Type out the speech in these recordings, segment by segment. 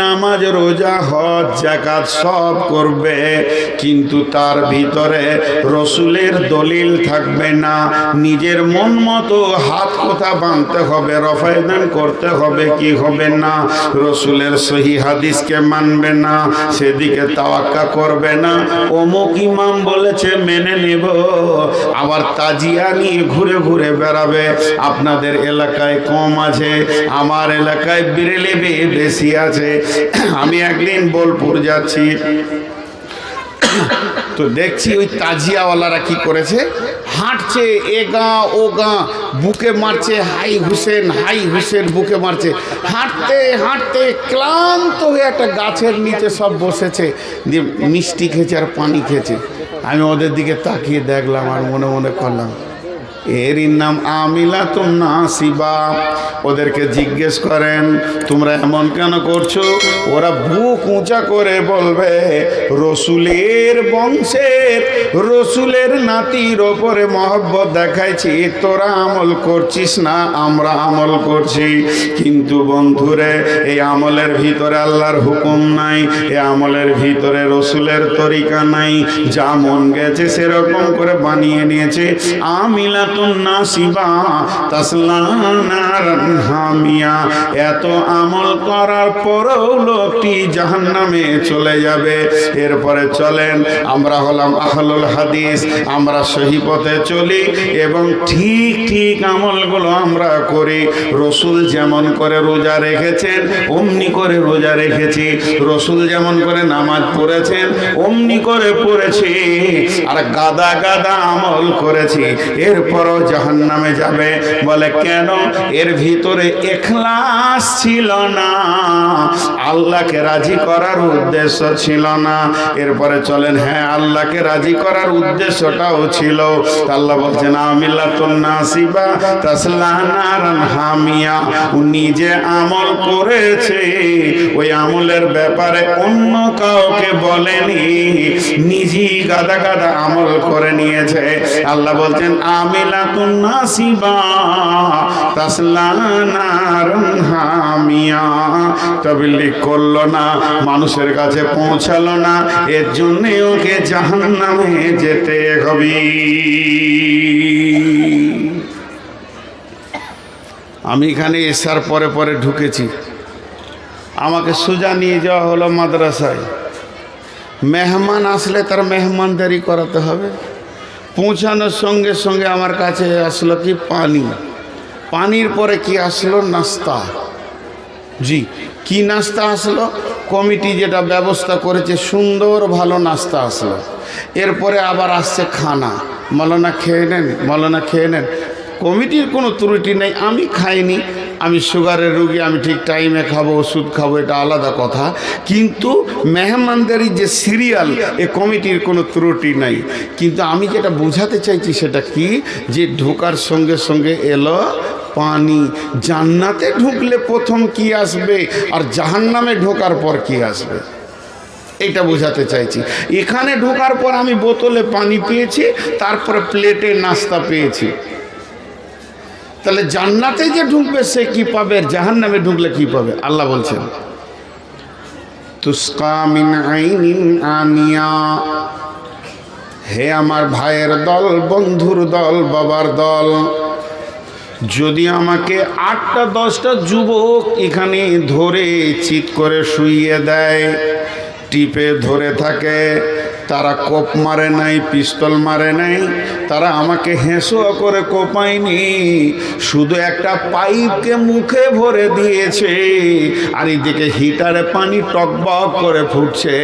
নামাজ রোজা হজ যাকাত সব করবে, কিন্তু তার ভিতরে রসুলের দলিল থাকবে না। নিজের মন মতো হাত কথা বাঁধতে হবে, রফায়দান করতে হবে কি হবে না, রসুলের সহি হাদিসকে মানবে না, সেদিকে তাওয়াক্কা করবে না। অমুক ইমাম বলেছে মেনে নেব, আবার তাজিয়া নিয়ে ঘুরে ঘুরে বেড়াবে। আপনাদের এলাকায় কম আছে, আমার এলাকায় বিরেলেবে বেশি আছে। আমি একদিন বোলপুর যাচ্ছি, তো দেখছি ওই তাজিয়াওয়ালারা কি করেছে, হাঁটছে এ গাঁ ও গাঁ, বুকে মারছে হাই হুসেন বুকে মারছে, হাঁটতে হাঁটতে ক্লান্ত হয়ে একটা গাছের নিচে সব বসেছে, দিয়ে মিষ্টি খেয়েছে আর পানি খেয়েছে। আমি ওদের দিকে তাকিয়ে দেখলাম আর মনে মনে করলাম এরই নাম আমিলাতুন নাসিবা। ওদেরকে জিজ্ঞেস করেন তোমরা এমন কেন করছো? ওরা বুক উঁচা করে বলবে রসুলের বংশের রসুলের নাতির ওপরে মহব্বত দেখাইছি, তোরা আমল করছিস না, আমরা আমল করছি। কিন্তু বন্ধুরে, এই আমলের ভিতরে আল্লাহর হুকুম নাই, এই আমলের ভিতরে রসুলের তরিকা নাই, যা মন গেছে সেরকম করে বানিয়ে নিয়েছে। আমিলা নাসিবা তাসলা নারান হামিয়া। এত আমল করার পরেও লোকটি জাহান্নামে চলে যাবে। এরপরে চলেন, আমরা হলাম আহলুল হাদিস, আমরা সহি পথে চলি এবং ঠিক ঠিক আমলগুলো আমরা করি। রসুল যেমন করে রোজা রেখেছেন অমনি করে রোজা রেখেছি, রসুল যেমন করে নামাজ পড়েছেন অমনি করে পড়েছি, আর গাদা গাদা আমল করেছি। এরপর জাহান্নামে যাবে। বলে কেন? এর ভিতরে ইখলাস ছিল না, আল্লাহকে রাজি করার উদ্দেশ্য ছিল না। এরপরে চলেন, হ্যাঁ আল্লাহকে রাজি করার উদ্দেশ্যটাও ছিল। আল্লাহ বলছেন আমিলাতুন নাসিবা তাসলা নারান হামিয়া। নিজে আমল করেছে, ওই আমলের ব্যাপারে অন্য কাউকে বলেনি, নিজেই গাদা গাদা আমল করে নিয়েছে। আল্লাহ বলছেন আমিলাতুন নাসিবা তাসলা নারান হামিয়া। তাবলীগ করলো না, মানুষের কাছে পৌঁছালো না, এর জন্য ওকে জাহান্নামে যেতে হবে। আমি এখানে এসার পরে পরে ঢুকেছি, আমাকে সোজা নিয়ে যাওয়া হলো মাদ্রাসায়। মেহমান আসলে তার মেহমানদারি করাতে হবে। পৌঁছানোর সঙ্গে সঙ্গে আমার কাছে আসলো কি পানি, পানির পরে কি আসলো? নাস্তা। জি, কি নাস্তা আসলো? কমিটি যেটা ব্যবস্থা করেছে সুন্দর ভালো নাস্তা আসলো। এরপরে আবার আসছে খানা, মৌলানা খেয়ে নেন, মৌলানা খেয়ে নেন। কমিটির কোনো ত্রুটি নেই, আমি খাইনি, আমি সুগারের রুগী, আমি ঠিক টাইমে খাবো, ওষুধ খাবো, এটা আলাদা কথা। কিন্তু মেহমানদারি যে সিরিয়াল, এ কমিটির কোনো ত্রুটি নাই। কিন্তু আমি যেটা বোঝাতে চাইছি সেটা কি, যে ঢোকার সঙ্গে সঙ্গে এলো পানি। জান্নাতে ঢুকলে প্রথম কি আসবে আর জাহান্নামে ঢোকার পর কি আসবে, এটা বোঝাতে চাইছি। এখানে ঢোকার পর আমি বোতলে পানি পেয়েছি, তারপরে প্লেটে নাস্তা পেয়েছি। তাহলে জান্নাতে যে ঢুকবে সে কি পাবে, জাহান্নামে ঢুকলে কি পাবে? আল্লাহ বলছেন তুসকা মিন আইনিন আনিয়া। হে আমার ভাইয়ের দল, বন্ধুর দল, বাবার দল, যদি আমাকে 8টা 10টা যুবক এখানে ধরে চিৎ করে শুইয়ে দেয়, টিপে ধরে থাকে, তারা কোপ মারে নাই, পিস্তল মারে নাই, তারা আমাকে হেঁসো করে কোপায়নি, শুধু একটা পাইপকে মুখে ভরে দিয়েছে, আর এইদিকে হিটারে পানি টকবক করে ফুটছে,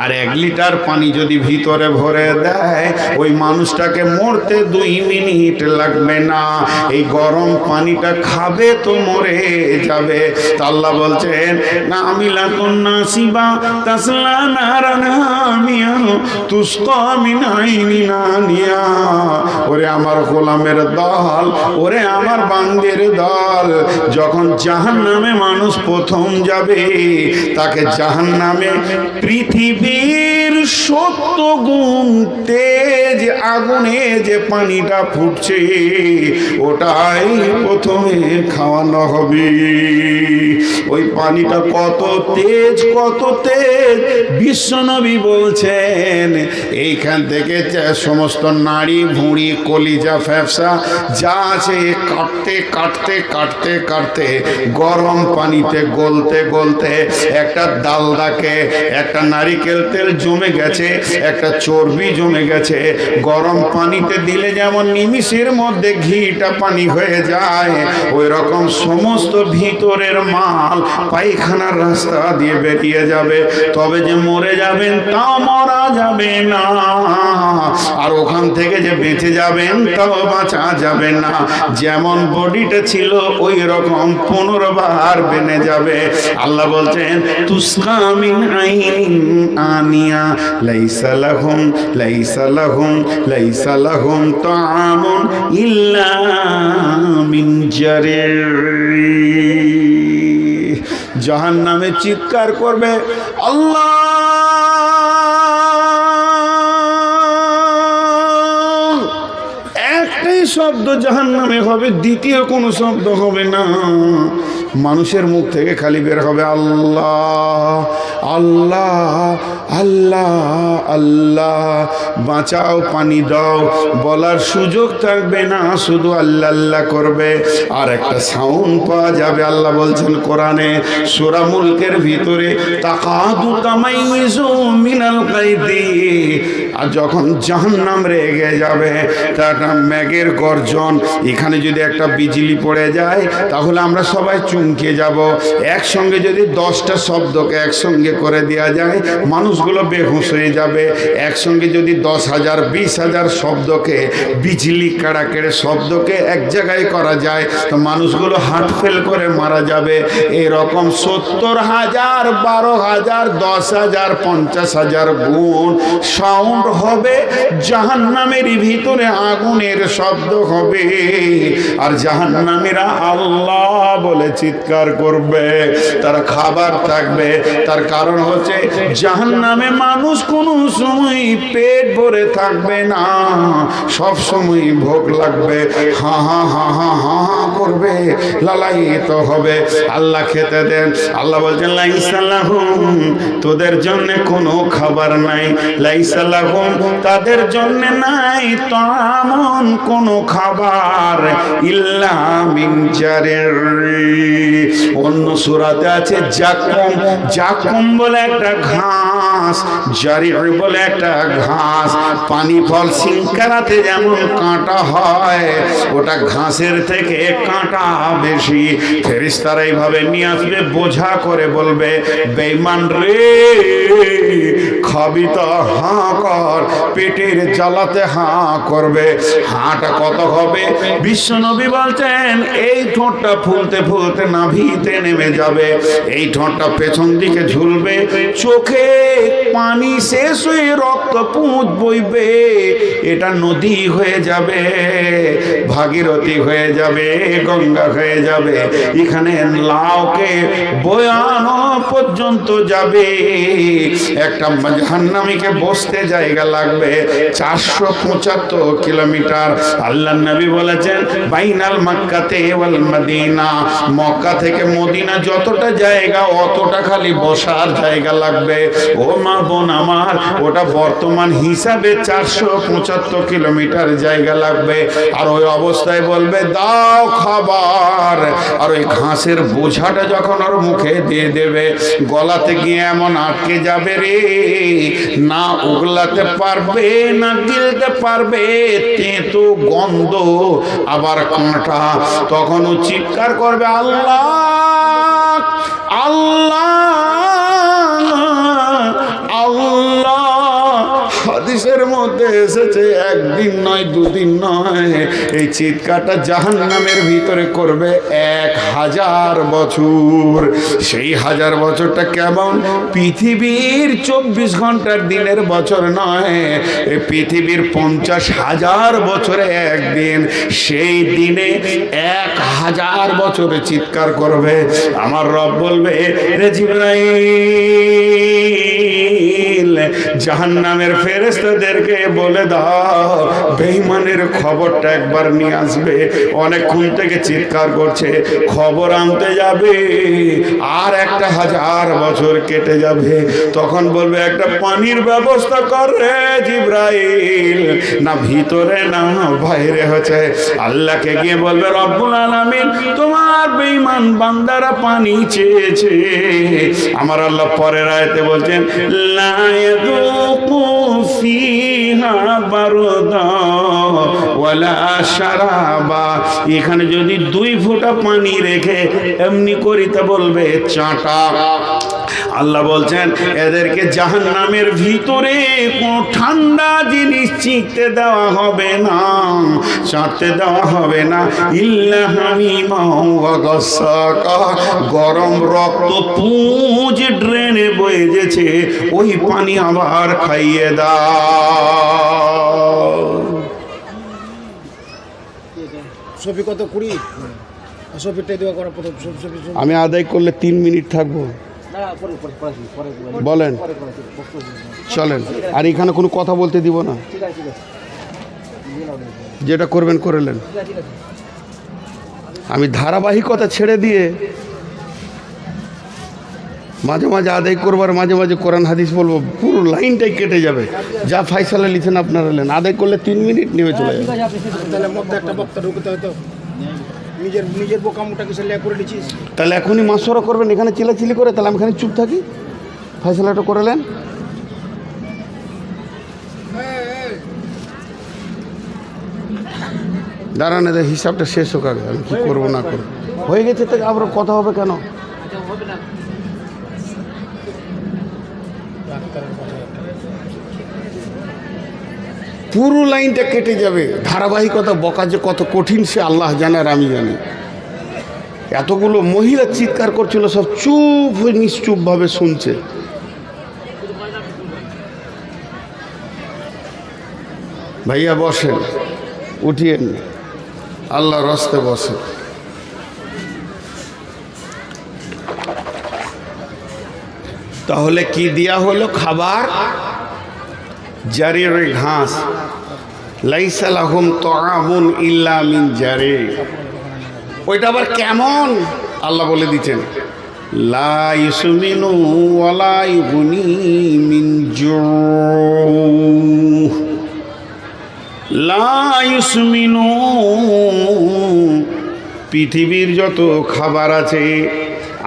আর 1 লিটার পানি যদি ভিতরে ভরে দেয়, ওই মানুষটাকে মরতে 2 মিনিট লাগবে না। এই গরম পানিটা খাবে তো মরে যাবে। আল্লাহ বলছেন আমিলাতুন নাসিবা তাসলা নারান হামিয়া। তুসকা মিন আইনিন আনিয়া। ওরে আমার গোলামের দল, ওরে আমার বান্দের দল, যখন জাহান্নামে মানুষ প্রথম যাবে তাকে জাহান্নামে পৃথিবীর 70 গুণ তেজ আগুনে যে পানিটা ফুটছে ওটাই প্রথমে খাওয়ানো হবে। ওই পানিটা কত তেজ, কত তেজ! বিশ্বনবী বলছেন এইখান থেকে সমস্ত নাড়ি ভুঁড়ি কলিজা ফ্যাপসা যা আছে কাটতে কাটতে কাটতে কাটতে গরম পানিতে গলতে গলতে একটা ডালদাকে, একটা নারিকেল তেল জমে গেছে, একটা চর্বি জমে গেছে। গরম পানিতে দিলে যেমন নিমিষের মধ্যে ঘিটা পানি হয়ে যায়, ওই রকম সমস্ত ভিতরের মাল পায়খানার রাস্তা দিয়ে বেরিয়ে যাবে। তবে যে মরে যাবেন তাও মরা যাবে না, আর ওখান থেকে যে বেঁচে যাবেন তাও বাঁচা যাবে না। যেমন বডিটা ছিল ওই রকম 15 বার বেনে যাবে। আল্লাহ বলছেন তুসকা মিন আইনিন আনিয়া লাইসা লাহুম লাইসা লাহুম লাইসা লাহুম তাআমুন ইল্লা মিন জারির। জাহান্নামে চিৎকার করবে আল্লাহ, একটাই শব্দ জাহান্নামে হবে, দ্বিতীয় কোনো শব্দ হবে না। মানুষের মুখ থেকে খালি বের হবে আল্লাহ আল্লাহ আল্লাহ আল্লাহ, বাঁচাও, পানি দাও, বলার সুযোগ থাকবে না, শুধু আল্লাহ আল্লাহ করবে। আর একটা সাউন্ড পাওয়া যাবে। আল্লাহ বলছেন কোরআনে সূরা মুলকের ভিতরে তাকাদু তামাইযু মিনাল গায়দি। আর যখন জাহান্নাম রেগে যাবে, তার মেঘের গর্জন, এখানে যদি একটা বিজলি পড়ে যায় তাহলে আমরা সবাই চমকে যাব। একসঙ্গে যদি 10টা শব্দকে একসঙ্গে করে দেওয়া যায় মানুষগুলো বেহুশ হয়ে যাবে। একসঙ্গে যদি 10,000 20,000 শব্দকে, বিজলি কাড়াকেড়ে শব্দকে এক জায়গায় করা যায় তো মানুষগুলো হার্ট ফেল করে মারা যাবে। এরকম 70,000 12,000 10,000 50,000 গুণ সাউন্ড হবে। জাহান্নামের ভিতরে আগুনের শব্দ হবে, আর জাহান্নামীরা আল্লাহ বলে চিৎকার করবে। তার খাবার থাকবে, তার কারণ হচ্ছে জাহান্নামে মানুষ কোনো সময় পেট ভরে থাকবে না, সব সময় ভোগ লাগবে, হা হা হা হা হা হা করবে, লালায়িত হবে। আল্লাহ খেতে দেন। আল্লাহ বলছেন লাইসা লাহুম, তোদের জন্য কোনো খাবার নাই, লাইসা লাহুম, তাদের জন্য নাই তামন কোনো খাবার, ইল্লা মিন জারির। অন্য সূরাতে আছে জাকুম, জাকুম বলে একটা ঘাস, জারির বলে একটা ঘাস। পানি ফল সিংকারাতে যেমন কাঁটা হয়, ওটা ঘাসের থেকে কাঁটা বেশি। ফেরেশতারা এইভাবে নিয়ে আসবে, বোঝা করে বলবে বেঈমান রে, খাবি তো হাঁ কর, পেটের জ্বালাতে হাঁ করবে। হাঁটা কত হবে? বিশ্বনবী বলছেন এই ঠোঁটটা ফুলতে ফুলতে নাভিতে নেমে যাবে, এই ঠোঁটটা পেছন দিকে ঝুলবে, চোখে পানি শেষ হয়ে রক্ত পুঁজ বইবে, এটা নদী হয়ে যাবে, ভাগীরথী হয়ে যাবে, গঙ্গা হয়ে যাবে, এখানে লাউকে বয়ানো পর্যন্ত যাবে। একটা জাহান্নামীকে বসতে জায়গা লাগবে 475 কিলোমিটার। আল্লাহ নবী বলেছেন বাইনাল মক্কাতে ওয়াল মদিনা, মক্কা থেকে মদিনা যতটা জায়গা অতটা খালি বসার জায়গা লাগবে। ও মা বোন আমার, ওটা বর্তমান হিসাবে 475 কিলোমিটার জায়গা লাগবে। আর ওই অবস্থায় বলবে দাও খাবার, আর ওই ঘাসের বোঝাটা যখন ওর মুখে দিয়ে দেবে, গলাতে গিয়ে এমন আটকে যাবে রে, না উগলাতে পারবে না গিলতে পারবে, তেতো গন্ধ আবার কাঁটা। তখন ও চিৎকার করবে আল্লাহ আল্লাহ আল্লাহ। হাদিসের মধ্যে এসেছে, একদিন নয় দুদিন নয়, এই চিৎকারটা জাহান্নামের ভিতরে করবে 1000 বছর। সেই 1000 বছরটা কেমন? পৃথিবীর 24 ঘন্টার দিনের বছর নয়, এই পৃথিবীর 50,000 বছরে একদিন। সেই দিনে 1000 বছরে চিৎকার করবে। আমার রব বলবে, রে জিবরাইল, জাহান্নামের ফেরেশতাদেরকে বলে দাও বেঈমানের খবরটা একবার নিয়ে আসবে। অনেকক্ষণ থেকে চিৎকার করছে, খবর আনতে যাবে, আর 1000 বছর কেটে যাবে। তখন বলবে, একটা পানির ব্যবস্থা কর রে জিবরাইল, না ভিতরে না বাইরে হচ্ছে। আল্লাহকে গিয়ে বলবে, রব্বুল আলামিন, তোমার বেঈমান বান্দারা পানি চেয়েছে। আমার আল্লাহ পরের আয়াতে বলছেন, লা ইয়াযুকু ফিহা বারদা ওয়ালা শারাবা। এখানে যদি 2 ফোঁটা পানি রেখে এমনি করিতে বলবে চাটা। আল্লাহ বলছেন, এদেরকে জাহান্নামের ভিতরে কোনো ঠান্ডা জিনিস চিকতে দেওয়া হবে না, চাটতে দেওয়া হবে না। ইল্লা হামিমা ওয়া গাসসাকা, গরম রক্ত পুঁজ ড্রেনে বয়ে গেছে, ওই পানি আবার খাইয়ে দাও। সফি কত 20? সফিটাই দেওয়া করা প্রথম। আমি আদায় করলে 3 মিনিট থাকবো, বলেন চলেন। আর এখানে কোনো কথা বলতে দিব না, যেটা করবেন করলেন। আমি ধারাবাহিকতা ছেড়ে দিয়ে মাঝে মাঝে আদায় করবার, মাঝে মাঝে কোরআন হাদিস বলবো, পুরো লাইনটাই কেটে যাবে। যা ফাইসালা লিখেন আপনারা নেন, আদায় করলে 3 মিনিট নেমে চলে যাবে। তাহলে মধ্যে একটা বক্তা ঢুকতে হয়তো নিজের বোকামোটাকে সে করে দিচ্ছিস। তাহলে এখনই মাসওয়ারা করবেন, এখানে চিলাচিলি করে, তাহলে আমি এখানে চুপ থাকি, ফাইসালাটা করে নেন। দাঁড়ান, এদের হিসাবটা শেষ হোক আগে, আমি কী করবো না করবো। হয়ে গেছে তো আবার কথা হবে কেন? পুরো লাইনটা কেটে যাবে। ধারাবাহিকতা বকা যে কত কঠিন সে আল্লাহ জানে আর আমি জানি। এতগুলো মহিলা চিৎকার করছিল, সব চুপ হয়ে নিশ্চুপভাবে শুনছে। ভাইয়া বসেন, উঠিয়েন, আল্লাহর রাস্তে বসেন। তাহলে কি দেয়া হলো? খাবার, জারির ঘাস। লাইসা লাহুম তাআমুন ইল্লা মিন জারি। ওইটা আবার কেমন? আল্লাহ বলে দিচ্ছেন, লা ইউসমিনু ওয়ালা ইউগনি মিন জু। লা ইউসমিনু, পৃথিবীর যত খাবার আছে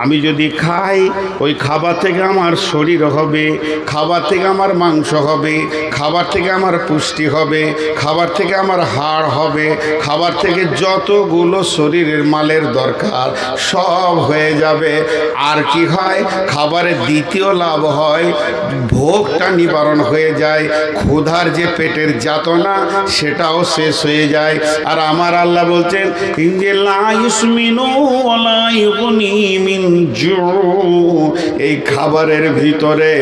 আমি যদি খাই, ওই খাবার থেকে আমার শরীর হবে, খাবার থেকে আমার মাংস হবে, খাবার থেকে আমার পুষ্টি হবে, খাবার থেকে আমার হাড় হবে, খাবার থেকে যতগুলো শরীরের মালের দরকার সব হয়ে যাবে। আর কি হয়? খাবারের দ্বিতীয় লাভ হয়, ভোগটা নিবারণ হয়ে যায়, ক্ষুধার যে পেটের যাতনা সেটাও শেষ হয়ে যায়। আর আমার আল্লাহ বলছেন, ইনজে লা ইউসমিনু ওয়ালা ইউগনি মিন জু। এই খাবারের ভিতরে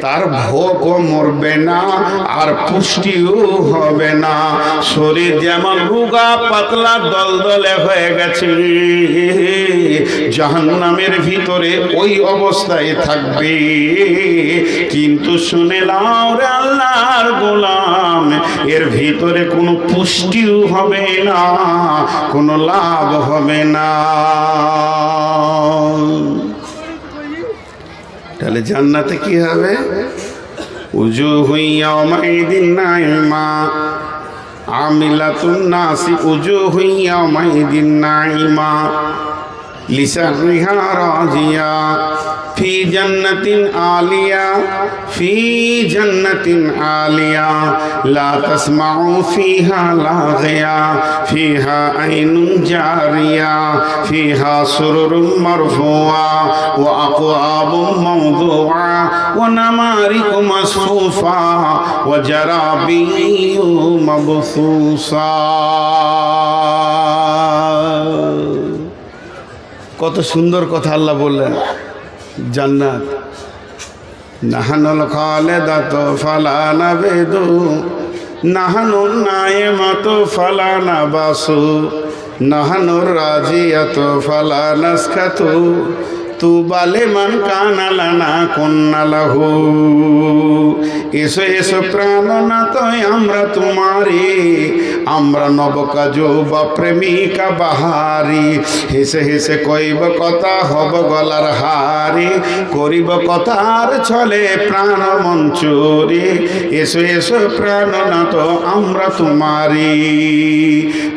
তার ভোগও মরবে না আর পুষ্টিও হবে না। শরীর যেমন রোগা পাতলা দলদলে হয়ে গেছে, জাহান্নামের ভিতরে ওই অবস্থায় থাকবে। কিন্তু শুনে নাও রে আল্লাহর গোলাম, এর ভিতরে কোনো পুষ্টিও হবে না, কোনো লাভ হবে না। তাহলে জান্নাতে কি হবে? উজুহু ইয়াওমাইদিন নাইমা আমিলাতুন নাসি, উজুহু ইয়াওমাইদিন নাইমা লিসারিহা রাজিয়া ফি জান্নাতিন আলিয়া, ফি জান্নাতিন আলিয়া লা তাসমাউ ফিহা লাগিয়া, ফিহা আইনুন জারিয়া, ফিহা সুরুরুম মারফুআ ওয়া আকওয়াবুম মাওদুআ ওয়া নামারিকু মাসফুফা ওয়া জারাবিয়্যু মাবসুসা। কত সুন্দর কথা আল্লাহ বললেন। জান্নাত নাহানুল খালিদাতু ফালা নাবিদু, নাহানুন নাইমাতু ফালা নাবাসু, নাহানুর রাজিয়াতু ফালা নাসখাতু, তুবা লিমান কানা লানা কুন্না লাহু। এসো এসো প্রাণনাথ আমরা তোমারি, আমরা নবকাজু বা প্রেমিকা বাহারি, হেসে হেসে কইব কথা হব গলার হারি, করিব কথার ছলে প্রাণ মঞ্চুরি। এসো এসো প্রাণনাথ আমরা তোমারি,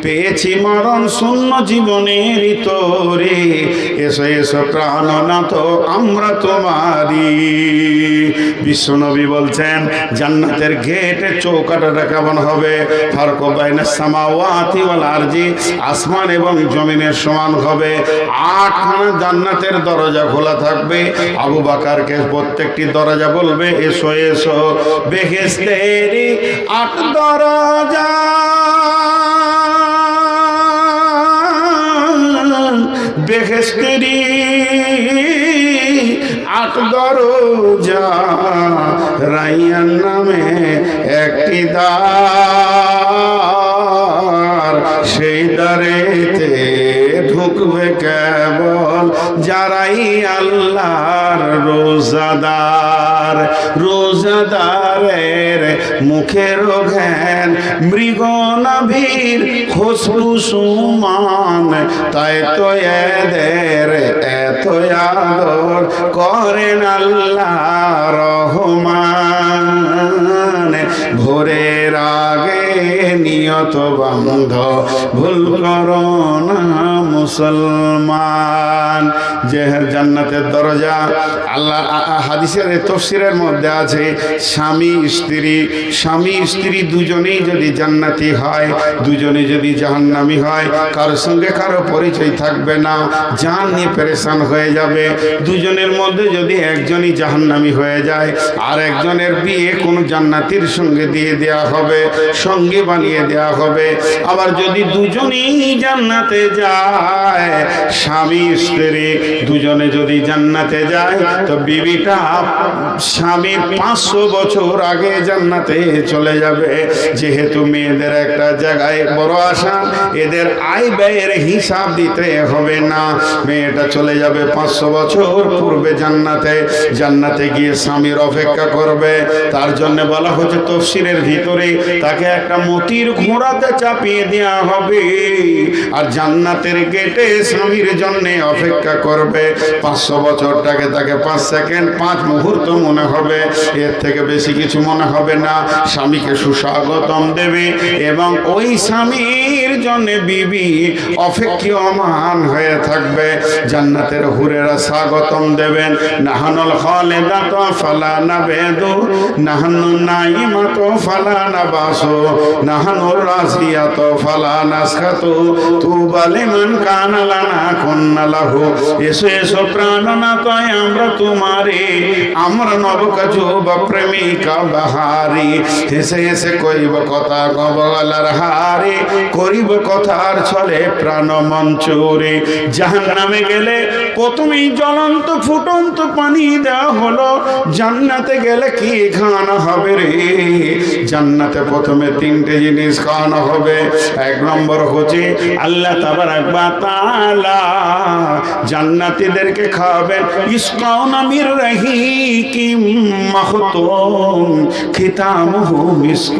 পেয়েছি মরণ শূন্য জীবনের তোরে। এসো এসো প্রাণনাথ আমরা তোমারি। বিশ্বনবী বলছেন জান্নাতের গেটের চৌকাঠটা কেমন হবে? ফারক বাইনা সামাওয়াতি ওয়াল আরজি, আসমান এবং জমিনের সমান হবে। 8খানা জান্নাতের দরজা খোলা থাকবে। আবু বকরকে প্রত্যেকটি দরজা বলবে এসো এসো। বেহেশতের 8 দরজা, বেহেশতেরি 8 দরজা, রাইয়ান নামে একটি দ্বার, সেই দ্বারেতে ঢুকবে কেবল যারাই আল্লাহর রোজাদার। রোজাদারের মুখের ঘ্যান মৃগ নাভির খুশবু সুমান, তাই তো এদের এত আদর করেন আল্লাহ রহমান। ভোরের আগে নিয়ত বন্ধ ভুল করো না মুসলমান। যে জান্নাতের দরজা আল্লাহ হাদিসের তাফসীরের মধ্যে আছে স্বামী স্ত্রী দুজনেই যদি জান্নাতি হয়, দুজনে যদি জাহান্নামী হয়, কারোর সঙ্গে কারো পরিচয় থাকবে না, জান নিয়ে পেরেশান হয়ে যাবে। দুজনের মধ্যে যদি একজনই জাহান্নামী হয়ে যায়, আর একজনের বিয়ে কোনো জান্নাতির সঙ্গে দিয়ে দেয়া হবে, সঙ্গে বানিয়ে দেয়া হবে। আবার যদি দুজনেই জান্নাতে যায়, স্বামী স্ত্রী দুজনে যদি জান্নাতে যায়, তো বিবিটা স্বামীর 500 বছর আগে জান্নাতে চলে যাবে। যেহেতু মেয়েদের একটা জায়গায় বড় আশা, এদের আয় ব্যয়ের হিসাব দিতে হবে না, মেয়েটা চলে যাবে 500 বছর পূর্বে জান্নাতে। জান্নাতে গিয়ে স্বামীর অপেক্ষা করবে। তার জন্য বলা হচ্ছে তাফসীরের ভিতরে তাকে একটা মতির ঘোড়াতে চাপিয়ে দেওয়া হবে, আর জান্নাতের গেটে স্বামীর জন্য অপেক্ষা করবে। 500 বছরটাকে তাকে 5 সেকেন্ড 5 মুহূর্ত মনে হবে, এর থেকে বেশি কিছু মনে হবে না। স্বামীকে সুস্বাগতম দেবে এবং ওই স্বামীর জন্য বিবি অপেক্ষমান হয়ে থাকবে। জান্নাতের হুরেরা স্বাগতম দেবেন। নাহানুল খালিদাতু ফালা নাবিদু, নাহানু নাইমাতু ফালা নাবাসু, নাহানুর রাজিয়াতু ফালা নাসখাতু, তুবা লিমান কানা লানা কুন্না লাহু। এসো এসো প্রাণনাথ আমরা তোমারে, আমরা নবকাজু বা প্রেমিকা বাহারি, হেসে হেসে কইব কথা গলার হারে, করিব কথার ছলে প্রাণ মঞ্চুরে। জাহান্নামে গেলে প্রথমেই জ্বলন্ত ফুটন্ত পানি দেওয়া হলো। জান্নাতে গেলে কি খাওয়ানো হবে রে? জান্নাতে প্রথমে 3টে জিনিস খাওয়ানো হবে। 1 নম্বর হচ্ছে আল্লাহ তাবারাক ওয়া তাআলা জান্নাতীদেরকে খাওয়াবেন ইসকাউনা মির রহিম, مختوم ختامه مسك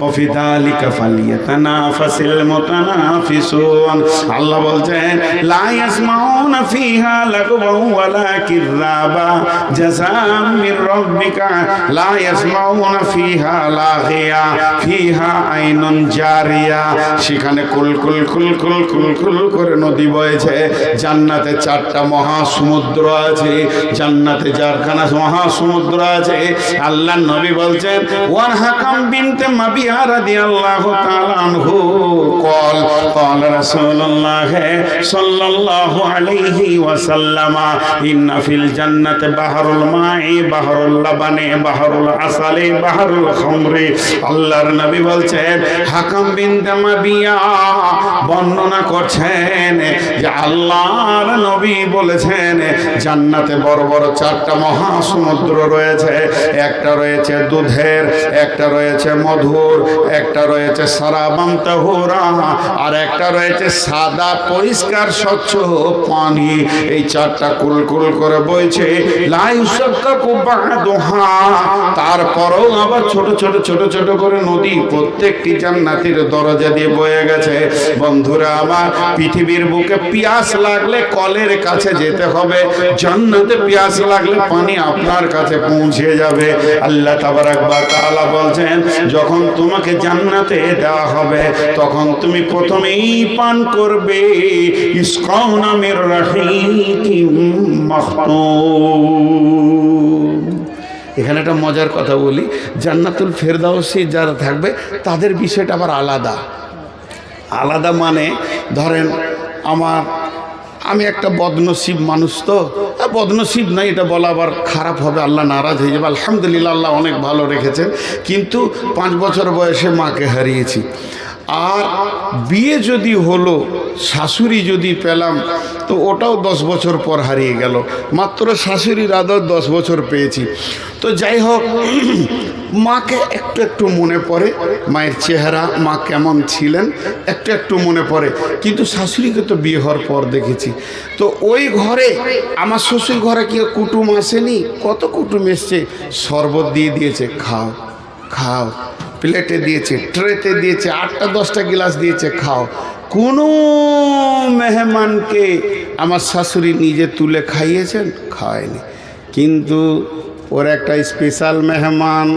وفي ذلك فليتنافس المتنافسون আল্লাহ বলছেন লা ইয়াসমাউনা ফিহা লাগওয়া ওয়ালা কিযাবা জাযাআম মির রাব্বিকা লা ইয়াসমাউনা ফিহা লাগিয়া ফিহা আইনুন জারিয়া সেখানে কুলকুল কুলকুল কুলকুল করে নদী বইছে জান্নাতে চারটা মহাসমুদ্র আছে জান্নাতে চারখানা মহাসমুদ্র আছে আল্লাহর নবী বলছেন ওয়ান হাকাম বিনতে মাবিয়া রাদিয়াল্লাহু তাআলা আনহু قال قال رسول الله صلى الله عليه وسلم إن في الجنة بحر الماء بحر اللبن بحر العسل بحر الخمر আল্লাহর নবী বলছেন হাকাম বিনতে মাবিয়া বর্ণনা করছেন যে আল্লাহর নবী বলেছেন জান্নাতে বড় বড় চারটা মহাসমুদ্র রয়েছে একটা রয়েছে দুধের একটা রয়েছে মধুর একটা রয়েছে সারাবান তাহুরা আর একটা রয়েছে সাদা পরিষ্কার স্বচ্ছ পানি এই চারটা কুলকুল করে বইছে লা ইউসাক্কাকু বা'দুহা তারপরও আবার ছোট ছোট ছোট ছোট করে নদী প্রত্যেকটি জান্নাতের দরজা দিয়ে বয়ে গেছে বন্ধুরা আমার পৃথিবীর বুকে পিয়াস লাগলে কলের কাছে যেতে হবে জান্নাতে পিয়াস লাগলে পানি আপনার কাছে পৌঁছে যাবে আল্লাহ তাবারাক ওয়া তাআলা বলছেন যখন তোমাকে জান্নাতে দেওয়া হবে তখন তুমি প্রথমেই পান করবে ইসকাউনা মির রাহিকিম মাখতুম এখানে একটা মজার কথা বলি জান্নাতুল ফেরদাউসি যারা থাকবে তাদের বিষয়টা আবার আলাদা আলাদা মানে ধরেন আমি একটা বদনসিব মানুষ তো বদনসিব নাই এটা বলা আবার খারাপ হবে আল্লাহ নারাজ হয়ে যাবে আলহামদুলিল্লাহ আল্লাহ অনেক ভালো রেখেছেন কিন্তু 5 বছর বয়সে মাকে হারিয়েছি আর বিয়ে যদি হলো শাশুড়ি যদি পেলাম তো ওটাও 10 বছর পর হারিয়ে গেল মাত্র শাশুড়ির আদর 10 বছর পেয়েছি তো যাই হোক মাকে একটু একটু মনে পড়ে মায়ের চেহারা মা কেমন ছিলেন একটু একটু মনে পড়ে কিন্তু শাশুড়িকে তো বিয়ে হওয়ার পর দেখেছি তো ওই ঘরে আমার শ্বশুর ঘরে কি কুটুম আসেনি কত কুটুম এসছে শরবত দিয়ে দিয়েছে খাও খাও প্লেটে দিয়েছে ট্রেতে দিয়েছে 8টা 10টা গ্লাস দিয়েছে খাও কোনো মেহমানকে আমার শাশুড়ি নিজে তুলে খাইয়েছেন খাওয়ায়নি কিন্তু ওর একটা স্পেশাল মেহমান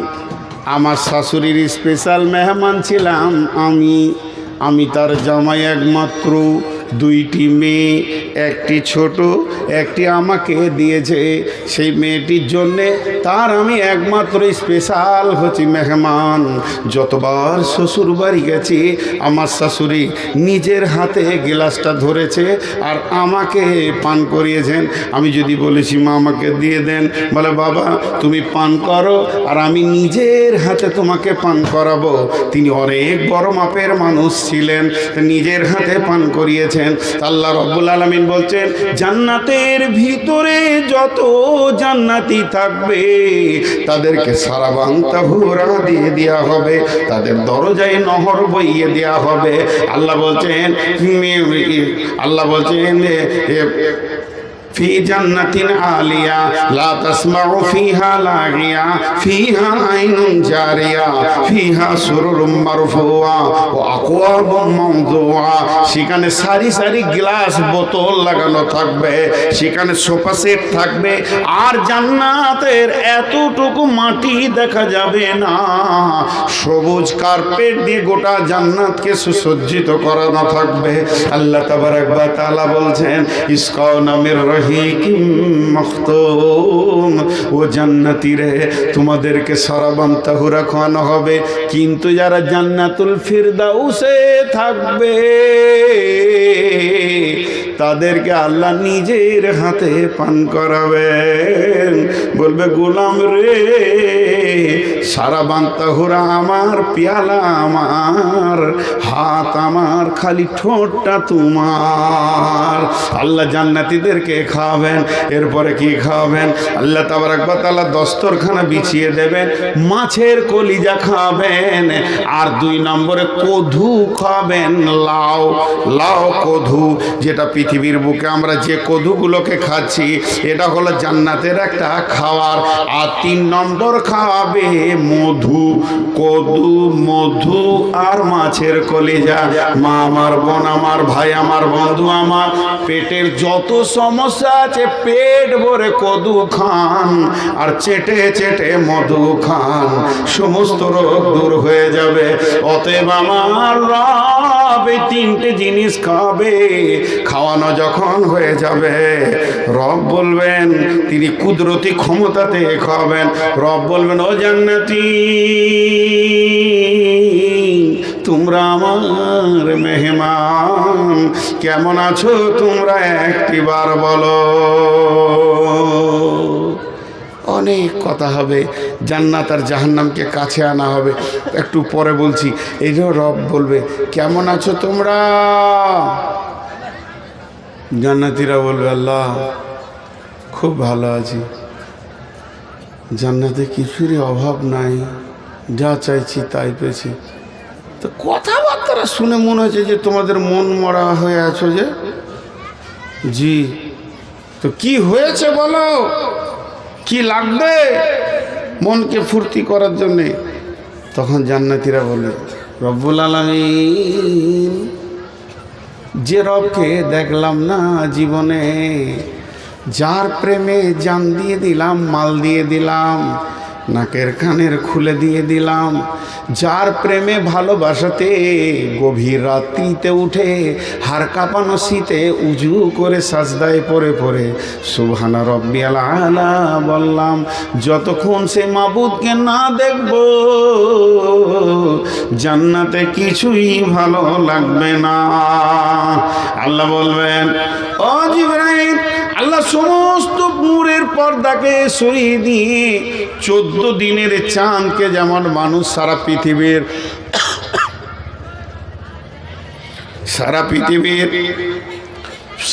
আমার শাশুড়ির স্পেশাল মেহমান ছিলাম আমি তার জামাই একমাত্র 2টি মেয়ে একটি ছোট একটি আমাকে দিয়েছে সেই মেয়েটির জন্যে তার আমি একমাত্র স্পেশাল হচ্ছি মেহমান যতবার শ্বশুর বাড়ি গেছি আমার শাশুড়ি নিজের হাতে গ্লাসটা ধরেছে আর আমাকে পান করিয়েছেন আমি যদি বলেছি মা আমাকে দিয়ে দেন বলে বাবা তুমি পান করো আর আমি নিজের হাতে তোমাকে পান করাবো তিনি অনেক বড় মাপের মানুষ ছিলেন নিজের হাতে পান করিয়েছেন আল্লাহ রাব্বুল আলামিন বলছেন জান্নাতের ভিতরে যত জান্নাতি থাকবে তাদেরকে সারাবান তাহুরা দিয়ে দেওয়া হবে তাদের দরজায় নহর বইয়ে দেওয়া হবে আল্লাহ বলছেন في جنة عالية لا تسمع فيها لاغية فيها عين جارية فيها سرر مرفوعة وأكواب موضوعة সেখানে সারি সারি গ্লাস বোতল লাগানো থাকবে সেখানে সোফা সেট থাকবে আর জান্নাতের এতটুকু মাটি দেখা যাবে না সবুজ কার্পেট দিয়ে গোটা জান্নাতকে সুসজ্জিত করানো থাকবে আল্লাহ তাবারাক ওয়া তাআলা বলছেন ইসকাউনা মির রাহিকিম মাখতুম ও জান্নাতি রে তোমাদেরকে সারাবান তাহুরা খাওয়ানো হবে কিন্তু যারা জান্নাতুল ফিরদাউসে থাকবে তাদেরকে আল্লাহ নিজের হাতে পান করাবেন বলবে গোলাম রে সারাবান তাহুরা আমার পেয়ালা আমার হাত আমার খালি ঠোঁটটা তোমার আল্লাহ জান্নাতীদেরকে খাওয়াবেন এরপরে কি খাওয়াবেন আল্লাহ তাবারাক ওয়া তাআলা দস্তরখানা বিছিয়ে দেবেন মাছের কলিজা খাওয়াবেন আর 2 নম্বরে কধু খাবেন লাউ কধু যেটা পৃথিবীর বুকে আমরা যে কদুগুলোকে খাচ্ছি এটা হলো জান্নাতের একটা খাবার। আর 3 নম্বর খাওয়াবে মধু, কদু, মধু আর মাছের কলিজা। মা আমার, বোন আমার, ভাই আমার, বন্ধু আমার, পেটের যত সমস্যা আছে পেট ভরে কদু খান আর চেটে চেটে মধু খান, সমস্ত রোগ দূর হয়ে যাবে। অতএব আমার রব এই 3টে জিনিস খাবে। খাওয়ানো যখন হয়ে যাবে রব বলবেন, তিনি কুদরতি ক্ষমতাতে খাওয়াবেন। রব বলবেন, ও জান্নাতি তোমরা আমার মেহমান, কেমন আছো তোমরা একটিবার বলো। অনেক কথা হবে, জান্নাত আর জাহান্নামকে কাছে আনা হবে, একটু পরে বলছি। এই যে রব বলবে, কেমন আছো তোমরা? জান্নাতীরা বলবে, আল্লাহ খুব ভালো আছি, জান্নাতে কিছুরই অভাব নাই, যা চাইছি তাই পেয়েছি। তো কথাবার্তা শুনে মনে হচ্ছে যে তোমাদের মন মরা হয়ে আছো যে। জি, তো কি হয়েছে বলো, কি লাগবে মনকে ফুর্তি করার জন্যে? তখন জান্নাতীরা বলে, রব্বুল আলামিন, যে রবকে দেখলাম না জীবনে, যার প্রেমে জান দিয়ে দিলাম, মাল দিয়ে দিলাম, নাকের কানের খুলে দিয়ে দিলাম, যার প্রেমে ভালোবাসাতে গভীর রাত্রিতে উঠে হাড় কাঁপানো শীতে উজু করে সাজদায় পড়ে পড়ে সুবহানা রব্বিয়াল আলা বললাম, যতক্ষণ সে মাবুদকে না দেখব জান্নাতে কিছুই ভালো লাগবে না। আল্লাহ বলবেন, ও জিবরাইল, আল্লাহ সমস্ত নূরের পর্দাকে সরিয়ে দিয়ে 14 দিনের চাঁদকে, যেমন মানুষ সারা পৃথিবীর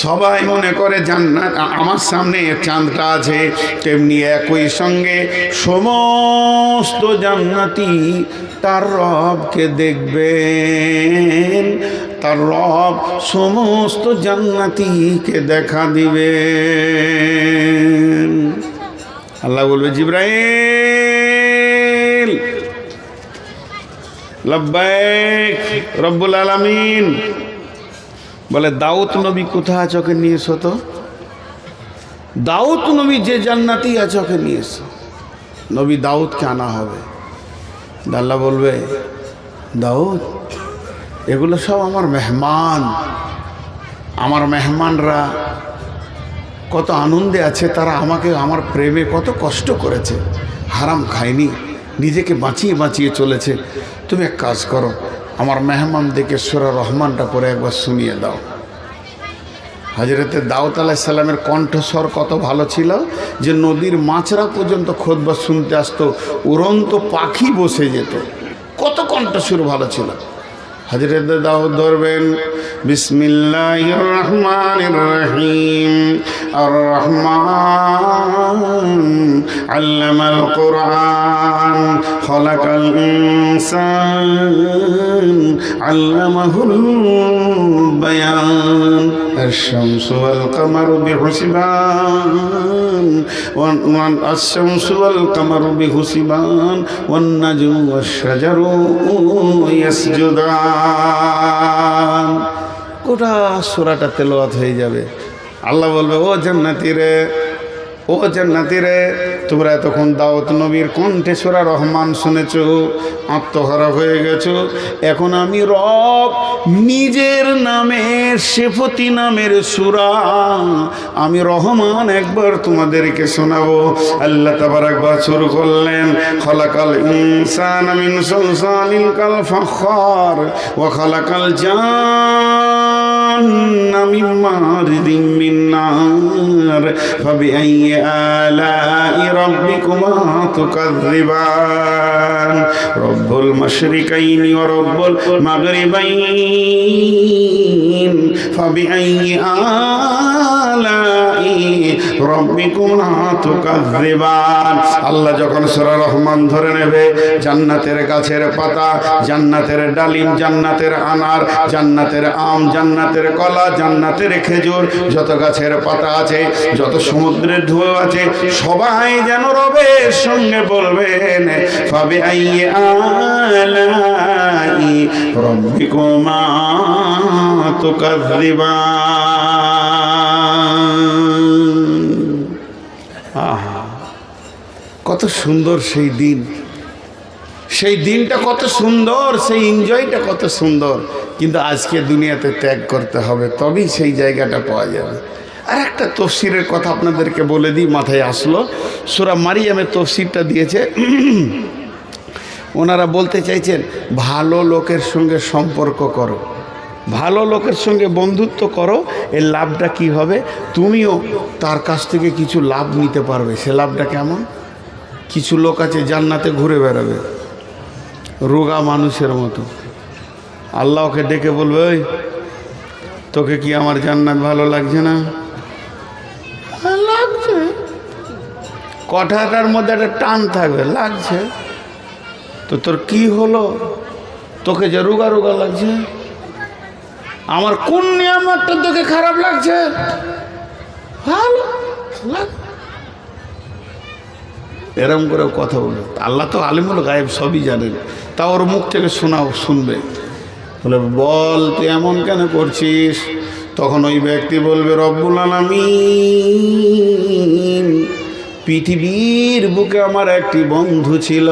সবাই মনে করে জান্নাত আমার সামনে চাঁদটা আছে, তেমনি একই সঙ্গে সমস্ত জান্নাতি তার রবকে দেখবেন, তার রব সমস্ত জান্নাতীকে দেখা দিবেন। আল্লাহ বলবে, জিবরাইল লব্বাইক রব্বুল আলামিন। বলে, দাউদ নবী কোথায় আছে, ওকে নিয়ে এসো তো। দাউদ নবী যে জান্নাতি আছে ওকে নিয়ে এসো। নবী দাউদকে আনা হবে। আল্লাহ বলবে, দাউদ, এগুলো সব আমার মেহমান, আমার মেহমানরা কত আনন্দে আছে, তারা আমাকে আমার প্রেমে কত কষ্ট করেছে, হারাম খায়নি, নিজেকে বাঁচিয়ে বাঁচিয়ে চলেছে। তুমি এক কাজ করো, আমার মেহমানদেরকে সূরা রহমানটা পরে একবার শুনিয়ে দাও। হযরতে দাউদ আলাইহিস সালামের কণ্ঠস্বর কত ভালো ছিল যে নদীর মাছরা পর্যন্ত খুতবা শুনতে আসতো, উড়ন্ত পাখি বসে যেত, কত কণ্ঠস্বর ভালো ছিল। হযরত দাউদ ধরবেন, বিসমিল্লাহির রহমানির রহিম, আর রহমান আল্লামাল কুরআন, খলাকাল ইনসান আল্লামাহুল বায়ান, الشمس والقمر بحسبان والشمس والقمر بحسبان والنجم والشجر يسجدان। গোটা সূরাটা তেলাওয়াত হয়ে যাবে। আল্লাহ বলবে, ও জান্নাতীরে, ও জান্নাতীরে, তোমরা এতক্ষণ দাউদ নবীর কণ্ঠে সূরা রহমান শুনেছ, আত্মহারা হয়ে গেছো। এখন আমি রব নিজের নামের, সিফতি নামের সূরা আমি রহমান একবার তোমাদেরকে শোনাবো। আল্লাহ তাবারাক ওয়া তাআলা শুরু করলেন, খলাকাল ইনসানা মিন সালসালিন কাল ফাখার ওয়া খলাকাল জান্না মিন মারিদিন মিন নার ফাবিআইয়ি আলাই রাব্বিকুমা তুকাযযিবান রব্বুল মাশরিকাইনি ওয়া রব্বুল মাগরিবাইন ফাবিআইয়ি আলাই রাব্বিকুমা তুকাযযিবান। আল্লাহ যখন সূরা রহমান ধরে নেবে, জান্নাতের গাছের পাতা, জান্নাতের ডালিম, জান্নাতের আনার, জান্নাতের আম, জান্নাতের কলা, জান্নাতের খেজুর, যত গাছের পাতা আছে, যত সমুদ্রের ঢেউ আছে, সবাই যেন রবের সঙ্গে বলবেন ফাবিআইয়ি আলাই রাব্বিকুমা তুকাযযিবান। আহা, কত সুন্দর সেই দিন, সেই দিনটা কত সুন্দর, সেই এনজয়টা কত সুন্দর। কিন্তু আজকে দুনিয়াতে ত্যাগ করতে হবে, তবেই সেই জায়গাটা পাওয়া যাবে। আর একটা তফসিরের কথা আপনাদেরকে বলে দিই, মাথায় আসলো, সূরা মারিয়ামের তফসিরটা দিয়েছে। ওনারা বলতে চাইছেন ভালো লোকের সঙ্গে সম্পর্ক করো, ভালো লোকের সঙ্গে বন্ধুত্ব করো, এর লাভটা কি হবে, তুমিও তার কাছ থেকে কিছু লাভ নিতে পারবে। সে লাভটা কেমন? কিছু লোক আছে জান্নাতে ঘুরে বেড়াবে রোগা মানুষের মতো, আল্লাহ ওকে ডেকে বলবে, ওই তোকে কি আমার জান্নাত ভালো লাগছে না? লাগছে, কথাটার মধ্যে একটা টান থাকবে, লাগছে তো। তোর কি হলো, তোকে যে রোগা রোগা লাগছে, আমার কোন নিয়ামতটা তোকে খারাপ লাগছে? ভালো লাগ, এরম করে কথা বলবে। আল্লাহ তো আলিমুল গায়েব, সবই জানেন, তা ওর মুখ থেকে শুনবে। বলে বল তুই এমন কেন করছিস? তখন ওই ব্যক্তি বলবে রব্বুল আলামিন, পৃথিবীর বুকে আমার একটি বন্ধু ছিল,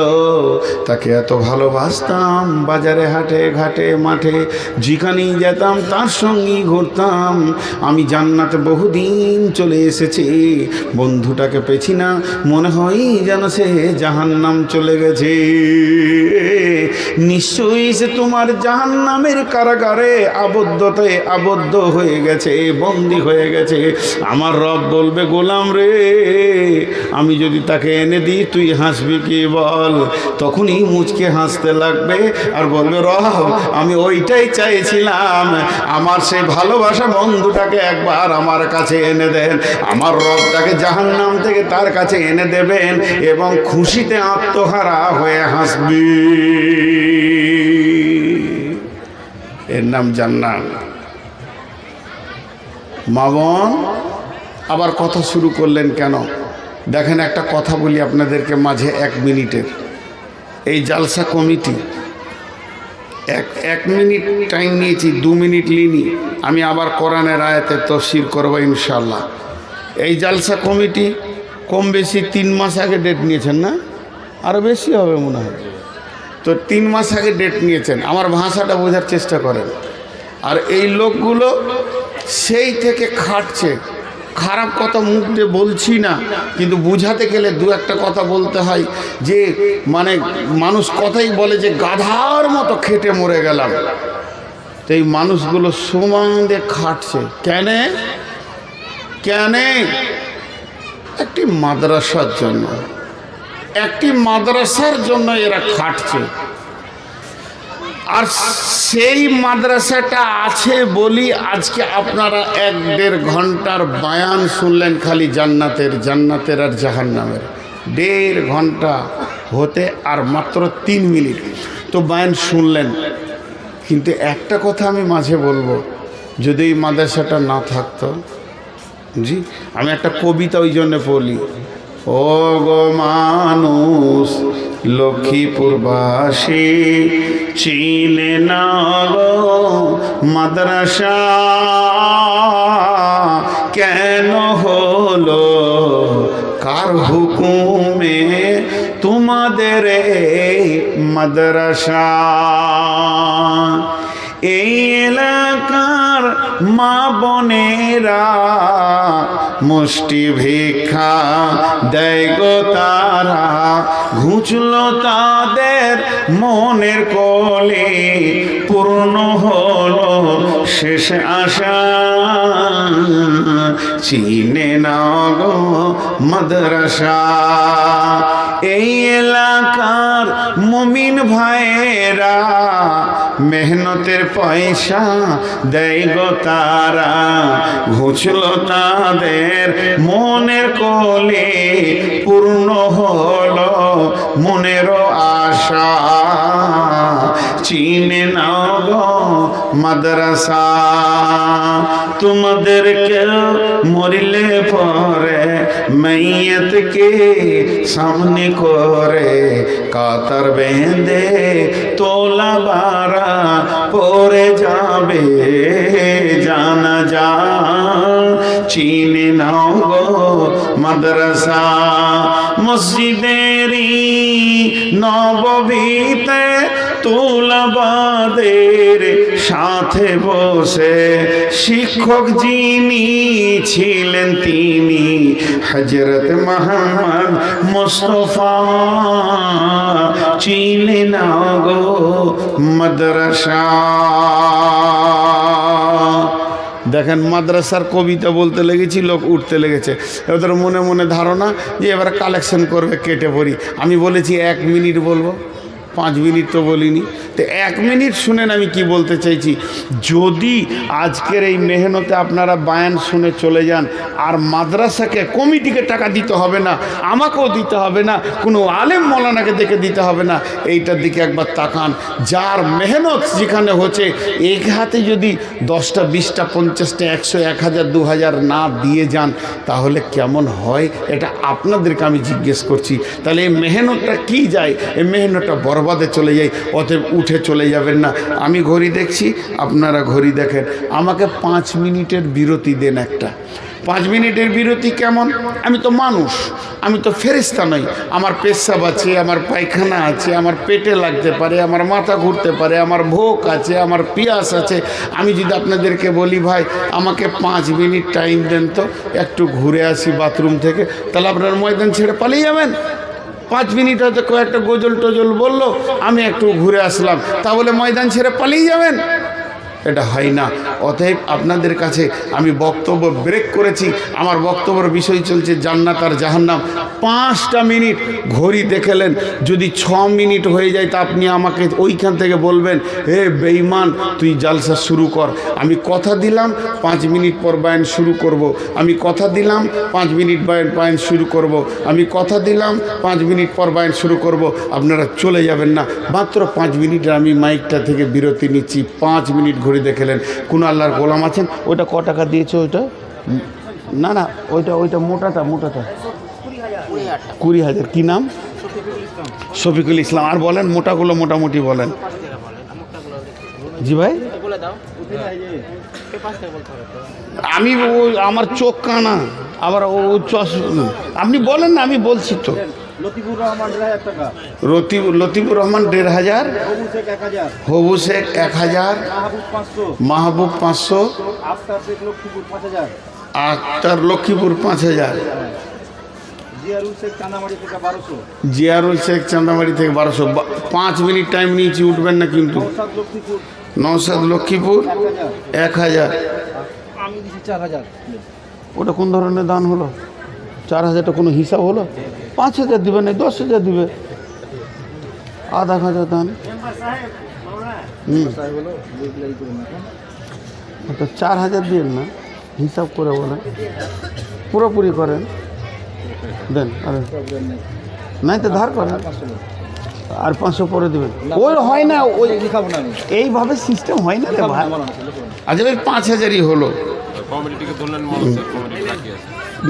তাকে এত ভালোবাসতাম, বাজারে হাটে ঘাটে মাঠে যেখানেই যেতাম তার সঙ্গেই ঘুরতাম। আমি জান্নাতে বহুদিন চলে এসেছি, বন্ধুটাকে পেছি না, মনে হয় যেন সে জাহান্নাম চলে গেছে। নিশ্চয়ই সে তোমার জাহান্নামের কারাগারে আবদ্ধ হয়ে গেছে, বন্দী হয়ে গেছে। আমার রব বলবে, গোলাম রে, আমি যদি তাকে এনে দিই তুই হাসবি কি বল? তখনই মুচকে হাসতে লাগবে আর বলবে, রব আমি ওইটাই চাইছিলাম, আমার সেই ভালোবাসা বন্ধুটাকে একবার আমার কাছে এনে দেন। আমার রব তাকে জাহান্নাম থেকে তার কাছে এনে দেবেন এবং খুশিতে আত্মহারা হয়ে হাসবি। এর নাম জান্নাত। মা বোন আবার কথা শুরু করলেন কেন? দেখেন, একটা কথা বলি আপনাদেরকে মাঝে, 1 মিনিটের। এই জালসা কমিটি এক মিনিট টাইম নিয়েছি, 2 মিনিট লিনি। আমি আবার কোরআনের আয়াতে তফসির করবো ইনশাল্লাহ। এই জালসা কমিটি কম বেশি 3 মাস আগে ডেট নিয়েছেন না? আরও বেশি হবে মনে হয়। তো 3 মাস আগে ডেট নিয়েছেন, আমার ভাষাটা বোঝার চেষ্টা করেন। আর এই লোকগুলো সেই থেকে খাটছে। খারাপ কথা মুখ দিয়ে বলছি না, কিন্তু বুঝাতে গেলে 2-1টা কথা বলতে হয়। যে মানে মানুষ কথাই বলে যে গাধার মতো খেটে মরে গেলাম। তো এই মানুষগুলো সমানে খাটছে কেন? একটি মাদ্রাসার জন্য, একটি মাদ্রাসার জন্য এরা খাটছে। আর সেই মাদ্রাসাটা আছে বলি আজকে আপনারা 1-1.5 ঘন্টার বয়ান শুনলেন, খালি জান্নাতের আর জাহান্নামের। 1.5 ঘন্টা হতে আর মাত্র 3 মিনিট তো বয়ান শুনলেন। কিন্তু একটা কথা আমি মাঝে বলবো, যদি এই মাদ্রাসাটা না থাকতো, জি আমি একটা কবিতা ওই জন্য বলি, ও গো মানুষ লক্ষ্মীপুরবাসী চিনে না গো মাদ্রাসা কেন হলো, কার হুকুমে তোমাদের এই মাদ্রাসা? এই এলাকার মা বোনেরা মুষ্টি ভিক্ষা দেয় গো তারা, ঘুচলো তাদের মনের কলে, পূর্ণ হলো শেষ আশা, চিনে না গো মাদ্রাসা। এই এলাকার মুমিন ভাইয়েরা মেহনতের পয়সা দেয় গো তারা, ঘুচল তাদের মনের কোলে, পূর্ণ হলো মনেরও আশা। চিনে নাও গো মাদ্রাসা, তোমাদেরকে মরিলে পরে মাইয়াতকে সামনে করে কাতার বেঁধে তোলা বারা পরে যাবে জানাজা। চিনে নাও গো মাদ্রাসা, মসজিদেরই নববীতে তুলাবাদের সাথে বসে শিক্ষক যিনি ছিলেন তিনি হযরত মুহাম্মদ মুস্তাফা। চিনে নাও গো মাদ্রাসা। দেখেন মাদ্রাসার কবিতা বলতে লেগেছি, লোক উঠতে লেগেছে। ওদের মনে মনে ধারণা যে এবারে কালেকশন করবে, কেটে পড়ি। আমি বলেছি 1 মিনিট বলবো, 5 মিনিট তো বলিনি। তো 1 মিনিট শুনেন আমি কি বলতে চাইছি। যদি আজকের এই মেহনতে আপনারা বায়ান শুনে চলে যান, আর মাদ্রাসাকে কমিটিকে টাকা দিতে হবে না, আমাকেও দিতে হবে না, কোনো আলেম মৌলানাকে দেখে দিতে হবে না, এইটার দিকে একবার তাকান। যার মেহনত যেখানে হচ্ছে, এক হাতে যদি 10টা 20টা 50টা 100 1000 2000 না দিয়ে যান, তাহলে কেমন হয় এটা আপনাদেরকে আমি জিজ্ঞেস করছি। তাহলে এই মেহনতটা কি যায়? এই মেহনতটা বরবাদে চলে যায়। অতএব উঠে চলে যাবেন না। আমি ঘড়ি দেখছি, আপনারা ঘড়ি দেখেন। আমাকে 5 মিনিটের বিরতি দেন একটা। 5 মিনিটের বিরতি কেমন? আমি তো মানুষ, আমি তো ফেরেশতা নই। আমার পেশাব আছে, আমার পায়খানা আছে, আমার পেটে লাগতে পারে, আমার মাথা ঘুরতে পারে, আমার ভোক আছে, আমার পিয়াস আছে। আমি যদি আপনাদেরকে বলি ভাই আমাকে 5 মিনিট টাইম দেন তো, একটু ঘুরে আসি বাথরুম থেকে, তাহলে আপনার ময়দান ছেড়ে পালিয়ে যাবেন? 5 মিনিট হয়তো কয়েকটা গজল টজল বললো, আমি একটু ঘুরে আসলাম, তা বলে ময়দান ছেড়ে পালিয়ে যাবেন? এটা হয় না। অতএব আপনাদের কাছে আমি বক্তব্য ব্রেক করেছি। আমার বক্তব্যের বিষয় চলছে জান্নাত আর জাহান্নাম। 5টা মিনিট ঘড়ি দেখলেন, যদি 6 মিনিট হয়ে যায় তা আপনি আমাকে ওইখান থেকে বলবেন, হে বেঈমান তুই জালসা শুরু কর। আমি কথা দিলাম 5 মিনিট পর বায়ান শুরু করব। আমি কথা দিলাম 5 মিনিট বায়ান শুরু করব। আমি কথা দিলাম 5 মিনিট পর বায়ান শুরু করব। আপনারা চলে যাবেন না। মাত্র 5 মিনিট আমি মাইকটা থেকে বিরতি নিচ্ছি। 5 মিনিট ঘড়ি দেখলেন। কোন আল্লাহর গোলাম আছেন? ওইটা ক টাকা দিয়েছে? ওইটা না না, ওইটা মোটাটা 20,000। কি নাম? শফিকুল ইসলাম। আর বলেন মোটাগুলো মোটামুটি বলেন। জি ভাই, আমি আমার চোখ কানা, আবার ও আপনি বলেন না, আমি বলছি তো। লতিফুর রহমান 1000 টাকা, লতিফুর রহমান 1500, হবু শেখ 1000, মাহবুব 500, আক্তার লক্ষ্মীপুর 5000, জিয়ারুল শেখ চান্দামারি থেকে 1200, জিয়ারুল শেখ চান্দামারি থেকে 1200। 5 মিনিট টাইম নিয়েছি, উঠবেন না কিন্তু। নওশাদ লক্ষ্মীপুর 1000। আমি দিচ্ছি 4000। ওটা কোন ধরনের দান হলো? 4000টা কোনো হিসাব হলো? 5000 দিবে না, 10,000 দিবে, 5000 দান। তো 4000 দিন না, হিসাব করে বলেন, পুরোপুরি করেন, দেন। আরে নাই তো ধার করেন, আর 500 পরে দেবেন। ওই হয় না, ওই এইভাবে সিস্টেম হয় না রে ভাই। আচ্ছা ভাই 5000ই হলো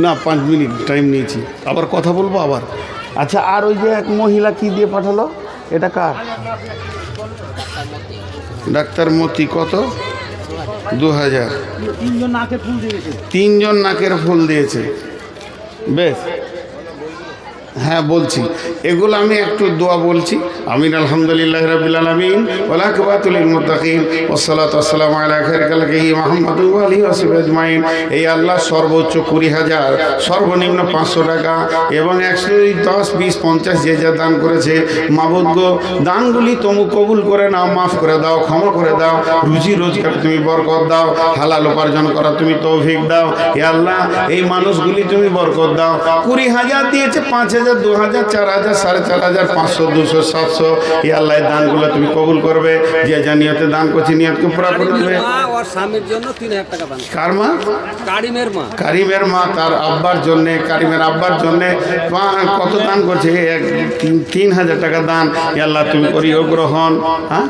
না। 5 মিনিট টাইম নিয়েছি, আবার কথা বলবো আবার। আচ্ছা, আর ওই যে এক মহিলা কি দিয়ে পাঠালো, এটা কার? ডাক্তার মতি। কত? 2000। 3জন নাকের ফুল দিয়েছে। 3জন নাকের ফুল দিয়েছে। বেশ, হ্যাঁ বলছি। এগুলো আমি একটু দোয়া বলছি। আমিন আলহামদুলিল্লাহ রাব্বিল আলামিন ওয়া আকিবাতুল লিল মুত্তাকিন ওয়াসসালাতু ওয়াসসালামু আলা খায়রি খালকিহি মুহাম্মাদুর ওয়া আলিহি ওয়া সাহবিহি আজমাইন। এই আল্লাহ সর্বোচ্চ 20,000, সর্বনিম্ন 500 টাকা এবং 100, 10, 20, 50 যে যা দান করেছে, মাবুদ গো দানগুলি তুমি কবুল করে নাও, মাফ করে দাও, ক্ষমা করে দাও, রুজি রোজগার তুমি বরকত দাও, হালাল উপার্জন করা তুমি তৌফিক দাও। হে আল্লাহ এই মানুষগুলি তুমি বরকত দাও। 20,000 দিয়েছে, 5,000 5,000, 2,000, 4,000, 4,500, 500, 200, 700 এই আল্লাহ দানগুলো তুমি কবুল করবে। যে যা নিয়তে দান করছে নিয়তকে পুরা করে দেবে। মা ওর স্বামীর জন্য 3,000 টাকা দান। কার মা? কারিমের মা। কারিমের মা তার আব্বার জন্যে, কারিমের আব্বার জন্যে কত দান করছে? 3,000 টাকা দান। আল্লাহ তুমি করিও গ্রহণ। হ্যাঁ,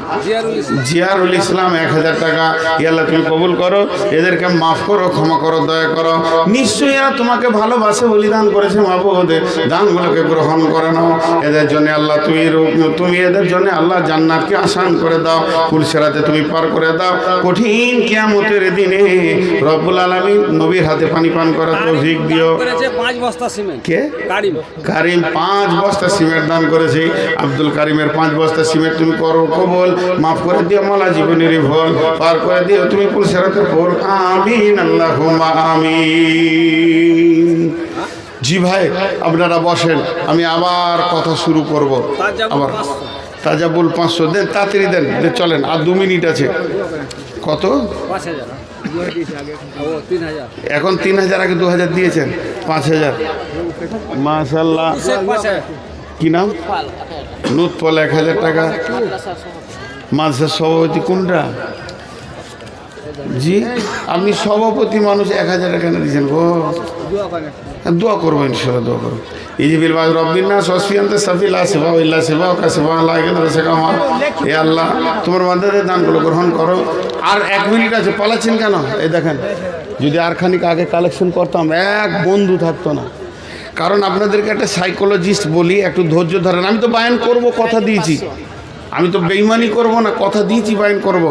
জিয়ারুল ইসলাম 1,000 টাকা। আল্লাহ তুমি কবুল করো, এদেরকে মাফ করো, ক্ষমা করো, দয়া করো। নিশ্চয়ই এরা তোমাকে ভালোবাসে বলি দান করেছে। মাবুদের দানগুলোকে গ্রহণ করে নাও। এদের জন্য আল্লাহ তুমি এদের জন্য আল্লাহ জান্নাতকে আসান করে দাও, কুলসিরাতে তুমি পার করে দাও। কঠিন কিয়ামতের দিনে রব্বুল আলামিন নবীর হাতে পানি পান করার তৌফিক দিও। 5 বস্তা সিমেন্ট। কে? কারিম 5 বস্তা সিমেন্ট দান করেছে। আব্দুল কারিমের 5 বস্তা সিমেন্ট তুমি করো কবুল, মাফ করে দিও মালা জীবনের ভুল, পার করে দিও তুমি কুলসিরাতে পর। আমিন, আল্লাহুম্মা আমিন। জি ভাই, আপনারা বসেন, আমি আবার কথা শুরু করব। আবার তাজাবুল 500 দেন, তাড়াতাড়ি দেন, চলেন, আর 2 মিনিট আছে। কত? 5,000। এখন 3,000, আগে 2,000 দিয়েছেন, 5,000। মাশাআল্লাহ। কি নাম? লুৎফল 1,000 টাকা। মাদ্রাসার সভাপতি কোনটা? জি, আপনি সভাপতি মানুষ, 1,000 এখানে দিয়েছেন গো। দোয়া করবো, ইনশাল্লাহ দোয়া করবো। ইজিবিল বাজ রব্বিনা সসফিয়ান্তে সাফিলা সেবা ইল্লা সেবা কা সেবা আল্লাহ এ আল্লাহ তোমার বান্দাদের দানগুলো গ্রহণ করো। আর 1 মিনিট আছে, পালাচ্ছেন কেন? এই দেখেন, যদি আর খানিক আগে কালেকশন করতাম এক বন্ধু থাকতো না। কারণ আপনাদেরকে একটা সাইকোলজিস্ট বলি, একটু ধৈর্য ধরেন। আমি তো বায়ান করব, কথা দিয়েছি, আমি তো বেইমানি করব না, কথা দিয়েছি বায়ান করব।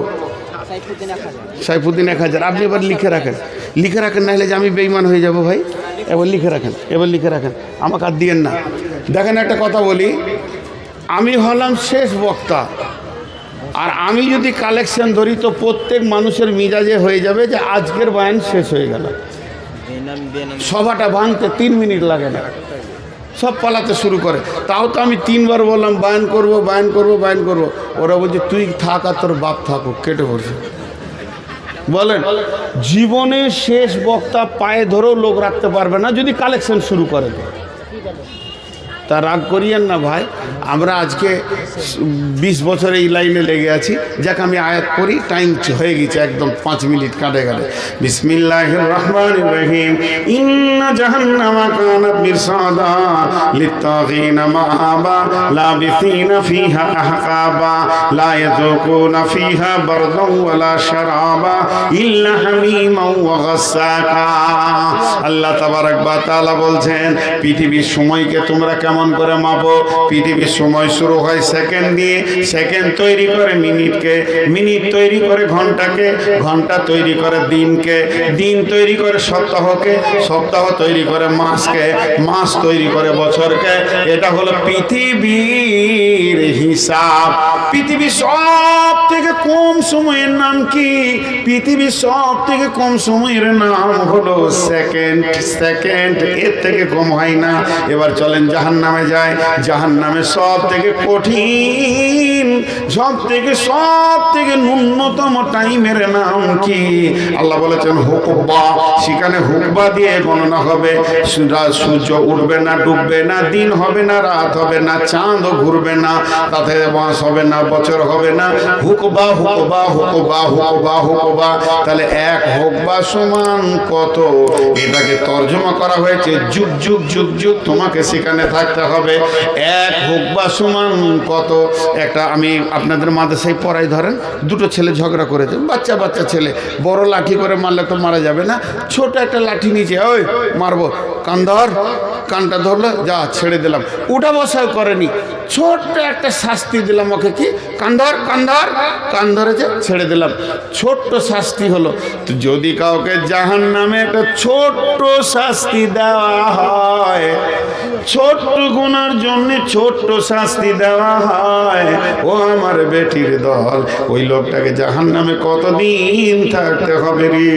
সাইফুদ্দিন 1,000। আপনি এবার লিখে রাখেন, লিখে রাখেন, না হলে যে আমি বেইমান হয়ে যাব ভাই। এবার লিখে রাখেন, এবার লিখে রাখেন, আমাকে আর দিয়েন না। দেখেন, একটা কথা বলি, আমি হলাম শেষ বক্তা, আর আমি যদি কালেকশন ধরি তো প্রত্যেক মানুষের মিজাজে হয়ে যাবে যে আজকের বায়ান শেষ হয়ে গেল। সভাটা ভাঙতে 3 মিনিট লাগে না, সব পালাতে শুরু করে। তাও তো আমি 3 বার বললাম বায়ান করব, বায়ান করব, বায়ান করব। ওরা বলছে তুই থাক আর তোর বাপ থাকুক, কেটে পড়ছে। বলেন, জীবনের শেষ বক্তা পায়ে ধরেও লোক রাখতে পারবে না যদি কালেকশন শুরু করে। তা রাগ করিয়েন না ভাই, আমরা আজকে 20 বছর এই লাইনে লেগে আছি। যাক, আমি আয়াত পড়ি, টাইম হয়ে গেছে একদম 5 মিনিট কাটে গেলে। বিসমিল্লাহির রহমানির রহিম। ইন্না জাহান্নামা কানাত মিরসাদা লিত্তাগিনা মাআবা লাবিসিনা ফিহা আহকাবা লা ইয়াযুকুনা ফিহা বারদান ওয়ালা শারাবা ইল্লা হামিমান ওয়া গাসসাকা। আল্লাহ তাবারক ওয়া তাআলা বলছেন, পৃথিবীর সময়কে তোমরা কেমন করে মাপো? পৃথিবীর সময় শুরু হয় সেকেন্ড দিয়ে, সেকেন্ড তৈরি করে মিনিটকে, মিনিট তৈরি করে ঘন্টাকে, ঘন্টা তৈরি করে দিনকে, দিন তৈরি করে সপ্তাহকে, সপ্তাহ তৈরি করে মাসকে, মাস তৈরি করে বছরকে। এটা হলো পৃথিবীর হিসাব। পৃথিবীর সব থেকে কম সময়ের নাম কি? পৃথিবীর সব থেকে কম সময়ের নাম হলো সেকেন্ড। সেকেন্ড, এর থেকে কম হয় না। এবার চলেন জাহান্নামে যায়। জাহান্নামে সব থেকে কঠিন, সব থেকে ন্যূনতম টাইমের নাম কি? আল্লাহ বলেছেন হুকবা। সেখানে হুকবা দিয়ে গণনা হবে। সূর্য উঠবে না, ডুববে না, দিন হবে না, রাত হবে না, চাঁদও ঘুরবে না, তাতে মাস হবে না, বছর হবে না। হুকবা, হুকবা, হুকবা, হুকবা, হুকবা। তাহলে 1 হুকবা সমান কত? এটাকে তর্জমা করা হয়েছে যুগ যুগ যুগ যুগ তোমাকে সেখানে থাকতে হবে। 1 হুকবা সমান কত? একটা আমি আপনাদের মাদ্রাসায় পড়াই, ধরেন 2টো ছেলে ঝগড়া করেছে, বাচ্চা বাচ্চা ছেলে। বড় লাঠি করে মারলে তো মারা যাবে না, ছোট একটা লাঠি নিচে, ওই মারবো, কান ধর, কানটা ধরলো, যা ছেড়ে দিলাম। উঠা বসাও করেনি, ছোট্ট একটা শাস্তি দিলাম ওকে। কি? কান ধর, কান ধর, কান ধরেছে, ছেড়ে দিলাম, ছোট্ট শাস্তি হলো। তো যদি কাউকে জাহান্নামে একটা ছোট্ট শাস্তি দেওয়া হয়, ছোট্ট গুনার জন্য ছোট্ট শাস্তি দেওয়া হয়, ও আমার বেটির দল, ওই লোকটাকে জাহান্নামে কতদিন থাকতে হবে রে?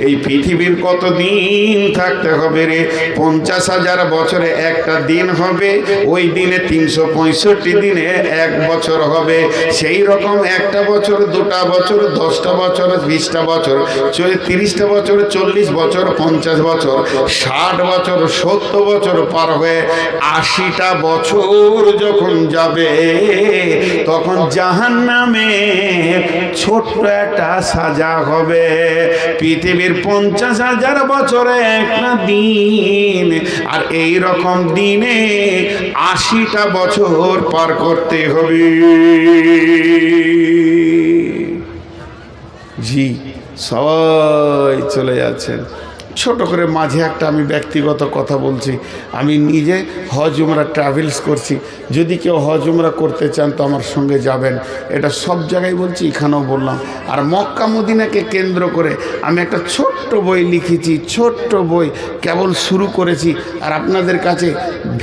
এই পৃথিবীর কতদিন থাকতে হবে রে? 50,000 বছরে একটা দিন হবে, ওই দিনে 365 দিনে 1 বছর হবে। সেই রকম একটা বছর, 2টা বছর, 10টা বছর, 20টা বছর, 30টা বছর, 40 বছর, 50 বছর, 60 বছর, 70 বছর পার হয়ে 80টা বছর যখন যাবে, তখন জাহান্নামে ছোট্ট একটা সাজা হবে। পৃথিবীর 50,000 বছরে একটা দিন, আর এই রকম দিনে 80টা বছর পার করতে হবে। জি, সবাই চলে যাচ্ছেন। ছোট করে মাঝে একটা আমি ব্যক্তিগত কথা বলছি। আমি নিজে হজ উমরা ট্রাভেলস করছি। যদি কেউ হজ উমরা করতে চান তো আমার সঙ্গে যাবেন, এটা সব জায়গায় বলছি, এখানেও বললাম। আর মক্কা মদিনাকে কেন্দ্র করে আমি একটা ছোট্ট বই লিখেছি, ছোট্ট বই, কেবল শুরু করেছি। আর আপনাদের কাছে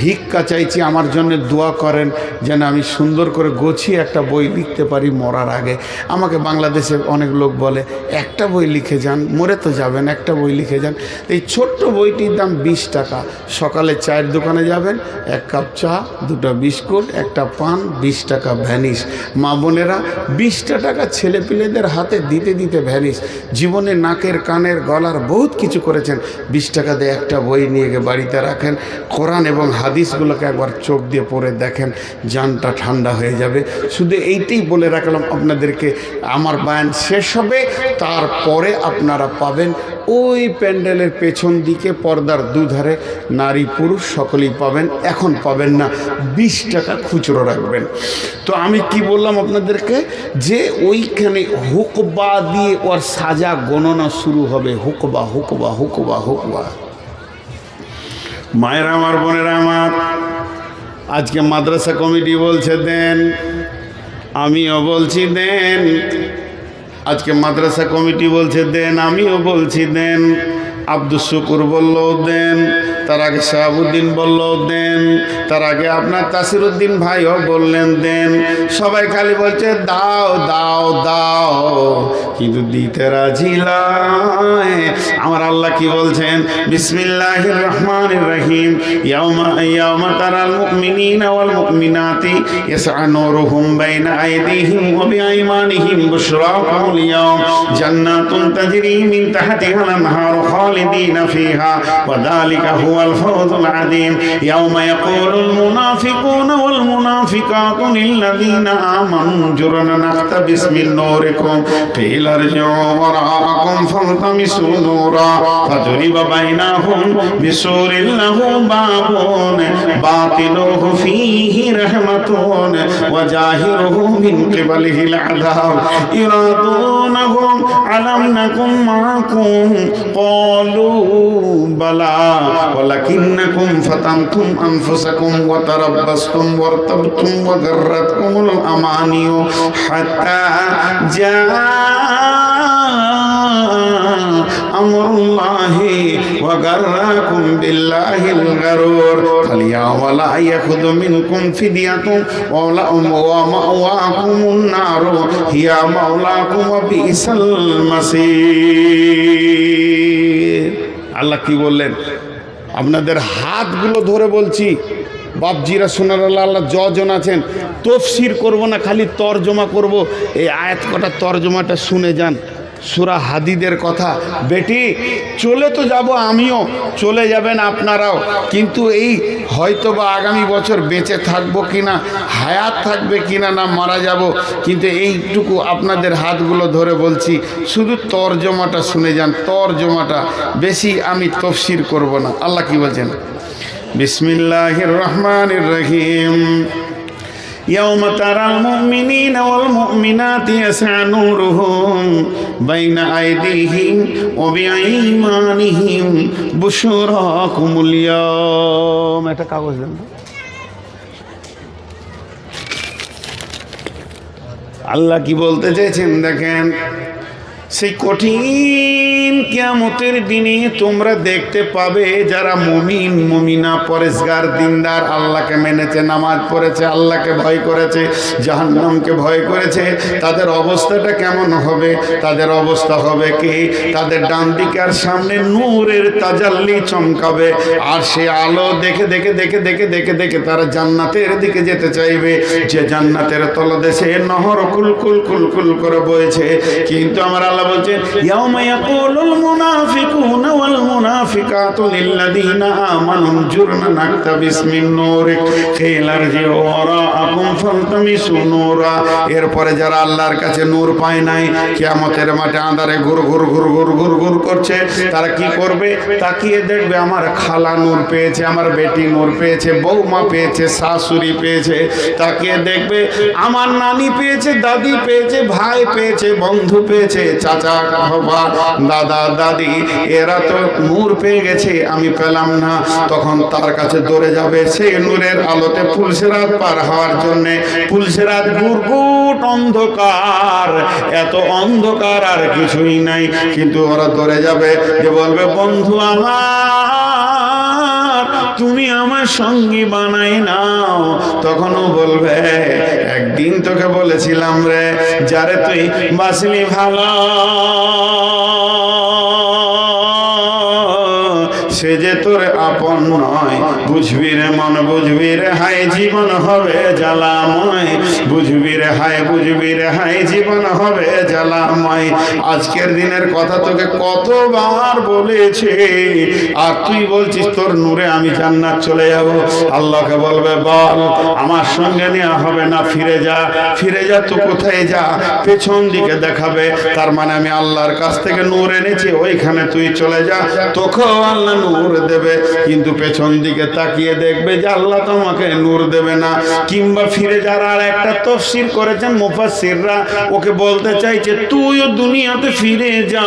ভিক্ষা চাইছি, আমার জন্য দোয়া করেন যেন আমি সুন্দর করে গোছিয়ে একটা বই লিখতে পারি মরার আগে। আমাকে বাংলাদেশে অনেক লোক বলে, একটা বই লিখে যান, মরে তো যাবেন, একটা বই লিখে যান। এই ছোট্ট বইটির দাম 20 টাকা। সকালে চায়ের দোকানে যাবেন, 1 কাপ চা, 2টা বিস্কুট, একটা পান, 20 টাকা ভ্যানিশ। মা বোনেরা 20টা টাকা ছেলেপিলেদের হাতে দিতে দিতে ভ্যানিশ। জীবনে নাকের কানের গলার বহুত কিছু করেছেন, 20 টাকা দিয়ে একটা বই নিয়ে গিয়ে বাড়িতে রাখেন। কোরআন এবং হাদিসগুলোকে একবার চোখ দিয়ে পড়ে দেখেন, জানটা ঠান্ডা হয়ে যাবে। শুধু এইটাই বলে রাখলাম আপনাদেরকে। আমার বয়ান শেষ হবে, তারপরে আপনারা পাবেন ওই প্যান্ডেলের পেছন দিকে পর্দার দুধারে নারী পুরুষ সকলেই পাবেন। এখন পাবেন না, 20 টাকা খুচরো রাখবেন। তো আমি কি বললাম আপনাদেরকে, যে ওইখানে হুকবা দিয়ে ওর সাজা গণনা শুরু হবে। হুকবা হুকবা হুকবা হুকবা। মায়েরা আমার, বোনেরা আমার, আজকে মাদ্রাসা কমিটি বলছে দেন, আমিও বলছি দেন। আজকে মাদ্রাসা কমিটি বলছে দেন, আমিও বলছি দেন। আব্দুল শুকুর বললেও দেন, তার আগে শাহাবুদ্দিন বললেও দেন, তার আগে আপনার তাসিরুদ্দিন ভাইও বললেন দেন। সবাই খালি বলছে দাও দাও দাও, কিন্তু দিতে রাজি নয়। আমার আল্লাহ কি বলছেন? বিসমিল্লাহির রহমানির রহিম। ইয়াউমা তারাল মুমিনিনা ওয়াল মুমিনাতি ইয়াসআ নূরুহুম বাইনা আইদিহিম ওয়া বিআইমানিহিম বুশরাকুমুল ইয়াওম জান্নাতুন তাজরি মিন তাহতিহাল আনহারু খালিদিনা ফিহা ওয়া যালিকা হুয়াল ফাওজুল আযীম। ইয়াউমা ইয়াকুলুল মুনাফিকুনা ওয়াল মুনাফিকাতু লিল্লাযীনা আমানু জুরনা নাখতাবিস মিন নূরিকুম কিলা ارجعوا وراءكم فالتمسوا نورا فضرب بينهم بسور له باب باطنه فيه رحمة وظاهره من قبله العذاب يرادونهم ألم نكن معكم قالوا بلى ولكنكم فتنتم أنفسكم وتربصتم وارتبتم وغرتكم الأماني حتى جاء আমরুল্লাহি ওয়া গাররাকুম বিল্লাহিল গারুর ফালিয়াওমা লা ইয়াখুযু মিনকুম ফিদিয়াতুন ওয়া মাওয়াকুমুন নার হিয়া মাওলাকুম ওয়া বিসাল মাসির। আল্লাহ কি বললেন? আপনাদের হাতগুলো ধরে বলছি, বাপজিরা শোনার আল্লাহ যজন আছেন, তফসির করব না, খালি তর্জমা করব। এই আয়াত কটা তর্জমাটা শুনে যান। সূরা হাদিদের কথা। বেটি, চলে তো যাব, আমিও চলে যাবেন আপনারাও, কিন্তু এই হয়তোবা আগামী বছর বেঁচে থাকবো কিনা, হায়াত থাকবে কিনা, না মারা যাব, কিন্তু এইটুকু আপনাদের হাতগুলো ধরে বলছি, শুধু তর্জমাটা শুনে যান, তর্জমাটা, বেশি আমি তফসির করব না। আল্লাহ কি বলছেন? বিসমিল্লাহির রহমানির রহিম। يوم ترى المؤمنين والمؤمنات يسعى نورهم بين أيديهم وبأيمانهم بشراكم اليوم। এটা কাগজ দেন। আল্লাহ কি বলতে চেয়েছেন দেখেন, সেই কঠিন কিয়ামতের দিনে তোমরা দেখতে পাবে যারা মুমিন মুমিনা পরেশগার দিনদার, আল্লাহকে মেনেছে, নামাজ পড়েছে, আল্লাহকে ভয় করেছে, জাহান্নামকে ভয় করেছে, তাদের অবস্থাটা কেমন হবে? তাদের অবস্থা হবে কি, তাদের ডান দিকে আর সামনে নূরের তাজাল্লি চমকাবে, আর সে আলো দেখে দেখে দেখে দেখে দেখে দেখে তারা জান্নাতের দিকে যেতে চাইবে, যে জান্নাতের তলদেশে নহর কুল কুল কুল কুল করে বইছে। কিন্তু আমার আল্লাহ আল্লাহ বলছেন ইয়াউমা ইয়াকুলুল মুনাফিকুনা ওয়াল মুনাফিকাতু লিল্লাযীনা আমানু জুরনা নাকতাবিস মিন নূরিক কিলা ইরজিউ ওয়ারাআকুম ফালতামিসু নূরা। এরপরে যারা আল্লাহর কাছে নূর পায় নাই, কিয়ামতের মাঠে আঁধারে ঘুর ঘুর ঘুর ঘুর ঘুর ঘুর করছে, তারা কি করবে? তাকিয়ে দেখবে আমার খালা নূর পেয়েছে, আমার বেটি নূর পেয়েছে, বৌমা পেয়েছে, শাশুড়ি পেয়েছে। তাকিয়ে দেখবে আমার নানি পেয়েছে, দাদি পেয়েছে, ভাই পেয়েছে, বন্ধু পেয়েছে, চাচা বাবা দাদা দাদি, এরা তো নূর পেয়ে গেছে, আমি পেলাম না। তখন তার কাছে দৌড়ে যাবে সেই নূরের আলোতে পুলসিরাত পার হওয়ার জন্যে। পুলসিরাত গুড়গুট অন্ধকার, এত অন্ধকার আর কিছুই নাই, কিন্তু ওরা দৌড়ে যাবে যে বলবে বন্ধু আমার তুমি আমার সঙ্গী বানাই নাও। তখনও বলবে একদিন তোকে বলেছিলাম রে, যারে তুই বাসলি ভালো সে যে তোর আপন নয়। বুঝবি রে মন বুঝবি রে হাই জীবন হবে জ্বালাময়, বুঝবি রে হাই বুঝবি রে হাই জীবন হবে জ্বালাময়। আজকের দিনের কথা তোকে কতবার বলেছে, আর তুই বলছিস তোর নূরে আমি জান্নাত চলে যাব। আল্লাহকে বলবে বল আমার সঙ্গে নেওয়া হবে না, ফিরে যা, ফিরে যা। তো কোথায় যা? পেছন দিকে দেখাবে, তার মানে আমি আল্লাহর কাছ থেকে নূর এনেছি, ওইখানে তুই চলে যা, তোকেও আল্লাহ নূর দেবে। কিন্তু পেছন দিকে তাকিয়ে দেখবে যে আল্লাহ তোমাকে নূর দেবে না। কিংবা ফিরে যারা আর একটা তাফসীর করেছেন মুফাসসিররা, ওকে বলতে চাইছে তুইও দুনিয়াতে ফিরে যা,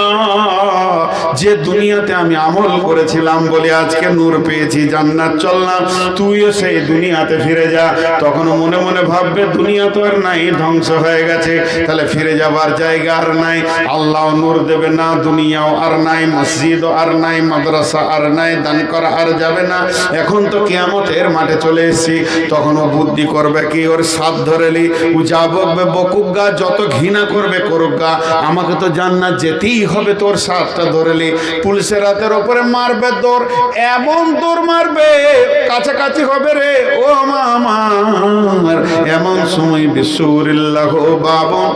যে দুনিয়াতে আমি আমল করেছিলাম বলে আজকে নূর পেয়েছি, জান্নাত চললাম, তুইও সেই দুনিয়াতে ফিরে যা। তখন মনে মনে ভাববে দুনিয়া তো আর নাই, ধ্বংস হয়ে গেছে, তাহলে ফিরে যাবার জায়গা আর নাই, আল্লাহ নূর দেবে না, দুনিয়াও আর নাই, মসজিদও আর নাই, মাদ্রাসা আর নাই, দান করা আর যাবে না। এখন তো কিয়ামতের মাঠে চলে এসেছি। তখন ও বুদ্ধি করবে কি, ওর সাথ ধরেলি ও যা বকবে বকুক গা, যত ঘৃণা করবে করুক গা, আমাকে তো জান্নাত যেতেই হবে। তোর সাথটা ধরেলি পুলিশেরাতের ওপরে মারবে দৌড়, এমন দৌড় মারবে কাছাকাছি হবে রে ও আমার। এমন সময় বিসুরিল্লাহ বাবন,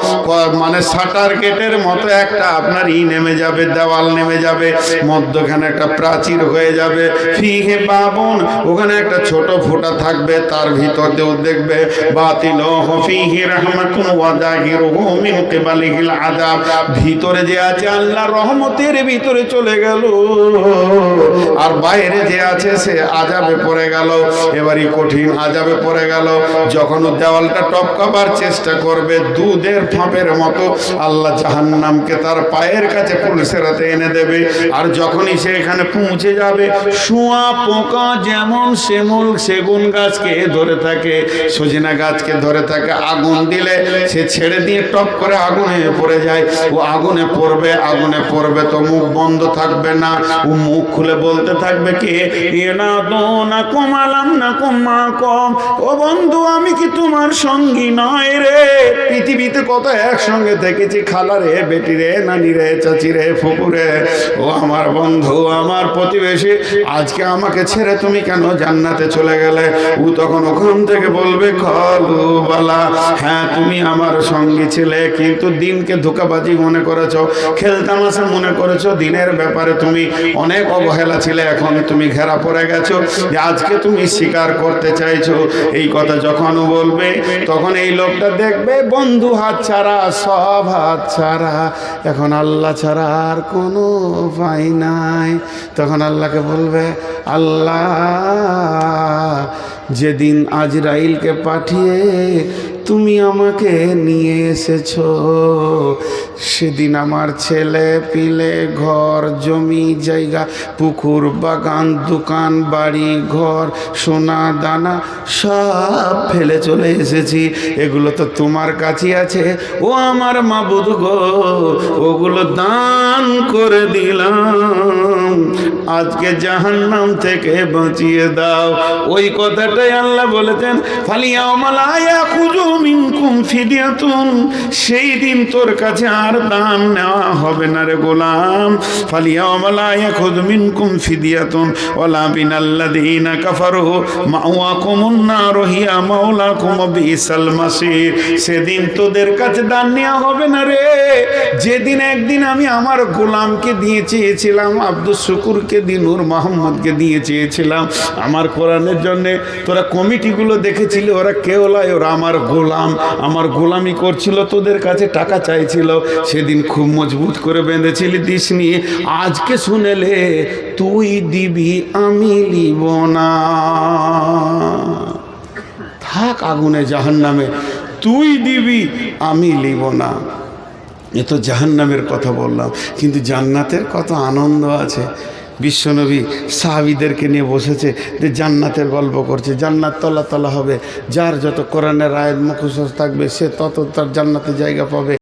মানে শাটার গেটের মতো একটা আপনার নেমে যাবে, দেওয়াল নেমে যাবে, মধ্যখানে একটা প্রাচীর হয়ে যাবে, ফিহে বাবন, ওখানে একটা ছোট ফোঁটা থাকবে, তার ভিতর দিয়েও দেখবে বাতিল ফিহি রাহমাতুন ওয়া যাহিরুহু মিন কিবালিহিল আযাব, ভিতরে যে আছে আল্লাহ রহমতের ভিতরে চলে গেল, আর বাইরে যে আছে সে আযাবে পড়ে গেল। এবারই কঠিন আযাবে পড়ে গেল। যখন দেওয়ালটা টপকাবার চেষ্টা করবে, দুধের ফাঁপের মতো আল্লাহ জাহান্নামকে তার পায়ের কাছে পুলিশেরাতে এনে দেবে। আর যখনই সে এখানে পৌঁছে যাবে, শুয়া পোকা যেমন শিমুল সেগুন গাছকে ধরে থাকে, সজনা গাছকে ধরে থাকে, আগুন দিলে সে ছেড়ে দিয়ে টপ করে আগুনে পড়ে যায়। ও আগুনে পড়বে, আগুনে পড়বে তো মুখ বন্ধ থাকবে না, ও মুখ খুলে বলতে থাকবে কি না দো না কমালাম না কমা কম, ও বন্ধু আমি কি তোমার সঙ্গী নয় রে? পৃথিবীতে কত একসঙ্গে থেকেছি, খালা রে, বেটি রে, নানি রে, চাচি রে, ফুপুরে, ও আমার বন্ধু, আমার প্রতিবেশী, আজকে আমাকে ছেড়ে তুমি কেন জান্নাতে চলে গেলে? ও তখন ওখান থেকে বলবে খলু বালা, হ্যাঁ তুমি আমার সঙ্গী ছিলে, কিন্তু দিনকে ধোঁকাবাজি মনে করেছো, খেলতামাশা মনে করেছো, দিনের ব্যাপারে তুমি অনেক অবহেলা ছিলে, এখন তুমি ঘেরা পড়ে গেছো, যে আজকে তুমি স্বীকার করতে চাইছো। এই কথা যখন বলবে তখন এই লোকটা দেখবে বন্ধু হাত ছাড়া, সব হাত ছাড়া, এখন আল্লাহ ছাড়া আর কোনো উপায় নাই। তখন আল্লাহকে বলবে আল্লাহ যেদিন আজরাইলকে পাঠিয়ে তুমি আমাকে নিয়ে এসেছো, সেদিন আমার ছেলে পিলে, ঘর জমি জায়গা, পুকুর বাগান, দোকান বাড়ি ঘর, সোনা দানা সব ফেলে চলে এসেছি, এগুলো তো তোমার কাছে আছে, ও আমার মাবুদ গো, ওগুলো দান করে দিলাম, আজকে জাহান্নাম থেকে বাঁচিয়ে দাও। ওই কথাটাই আল্লাহ বলেছেন ফালিয়াউমা লা ইয়াখুযু মিনকুম ফিদিয়াতুন, সেই দিন তোর কাছে আর দান নেওয়া হবে না রে গোলাম। ফালিয়াওমা লা ইয়াখুযু মিনকুম ফিদিয়াতুন ওয়ালা মিনাল্লাযীনা কাফারু মাওয়াকুমুন নারু হিয়া মাওলাকুম ওয়া বিসাল মাসির। সেদিন তোদের কাছে দান নেওয়া হবে না রে। যেদিন একদিন আমি আমার গোলামকে দিয়ে চেয়েছিলাম, আব্দুল শুকুরকে দিয়ে, নূর মোহাম্মদকে দিয়ে চেয়েছিলাম আমার কোরআনের জন্যে, তোরা কমিটিগুলো দেখেছিলি, ওরা কেউ নয়, ওরা আমার গোলাম, আমার গোলামি করছিল, তোদের কাছে টাকা চাইছিল, সেদিন খুব মজবুত করে বেঁধেছিলি, দিস নিয়ে। আজকে শুনেলে তুই দিবি আমি লিব না, থাক আগুনে জাহান্নামে, তুই দিবি আমি লিব না। এ তো জাহান্নামের কথা বললাম, কিন্তু জান্নাতের কত আনন্দ আছে। বিশ্বনবী সাহাবীদেরকে নিয়ে বসেছে, যে জান্নাতের গল্প করছে, জান্নাত তলা তলা হবে, যার যত কোরআনের আয়াত মুখস্থ থাকবে সে তত তার জান্নাতের জায়গা পাবে।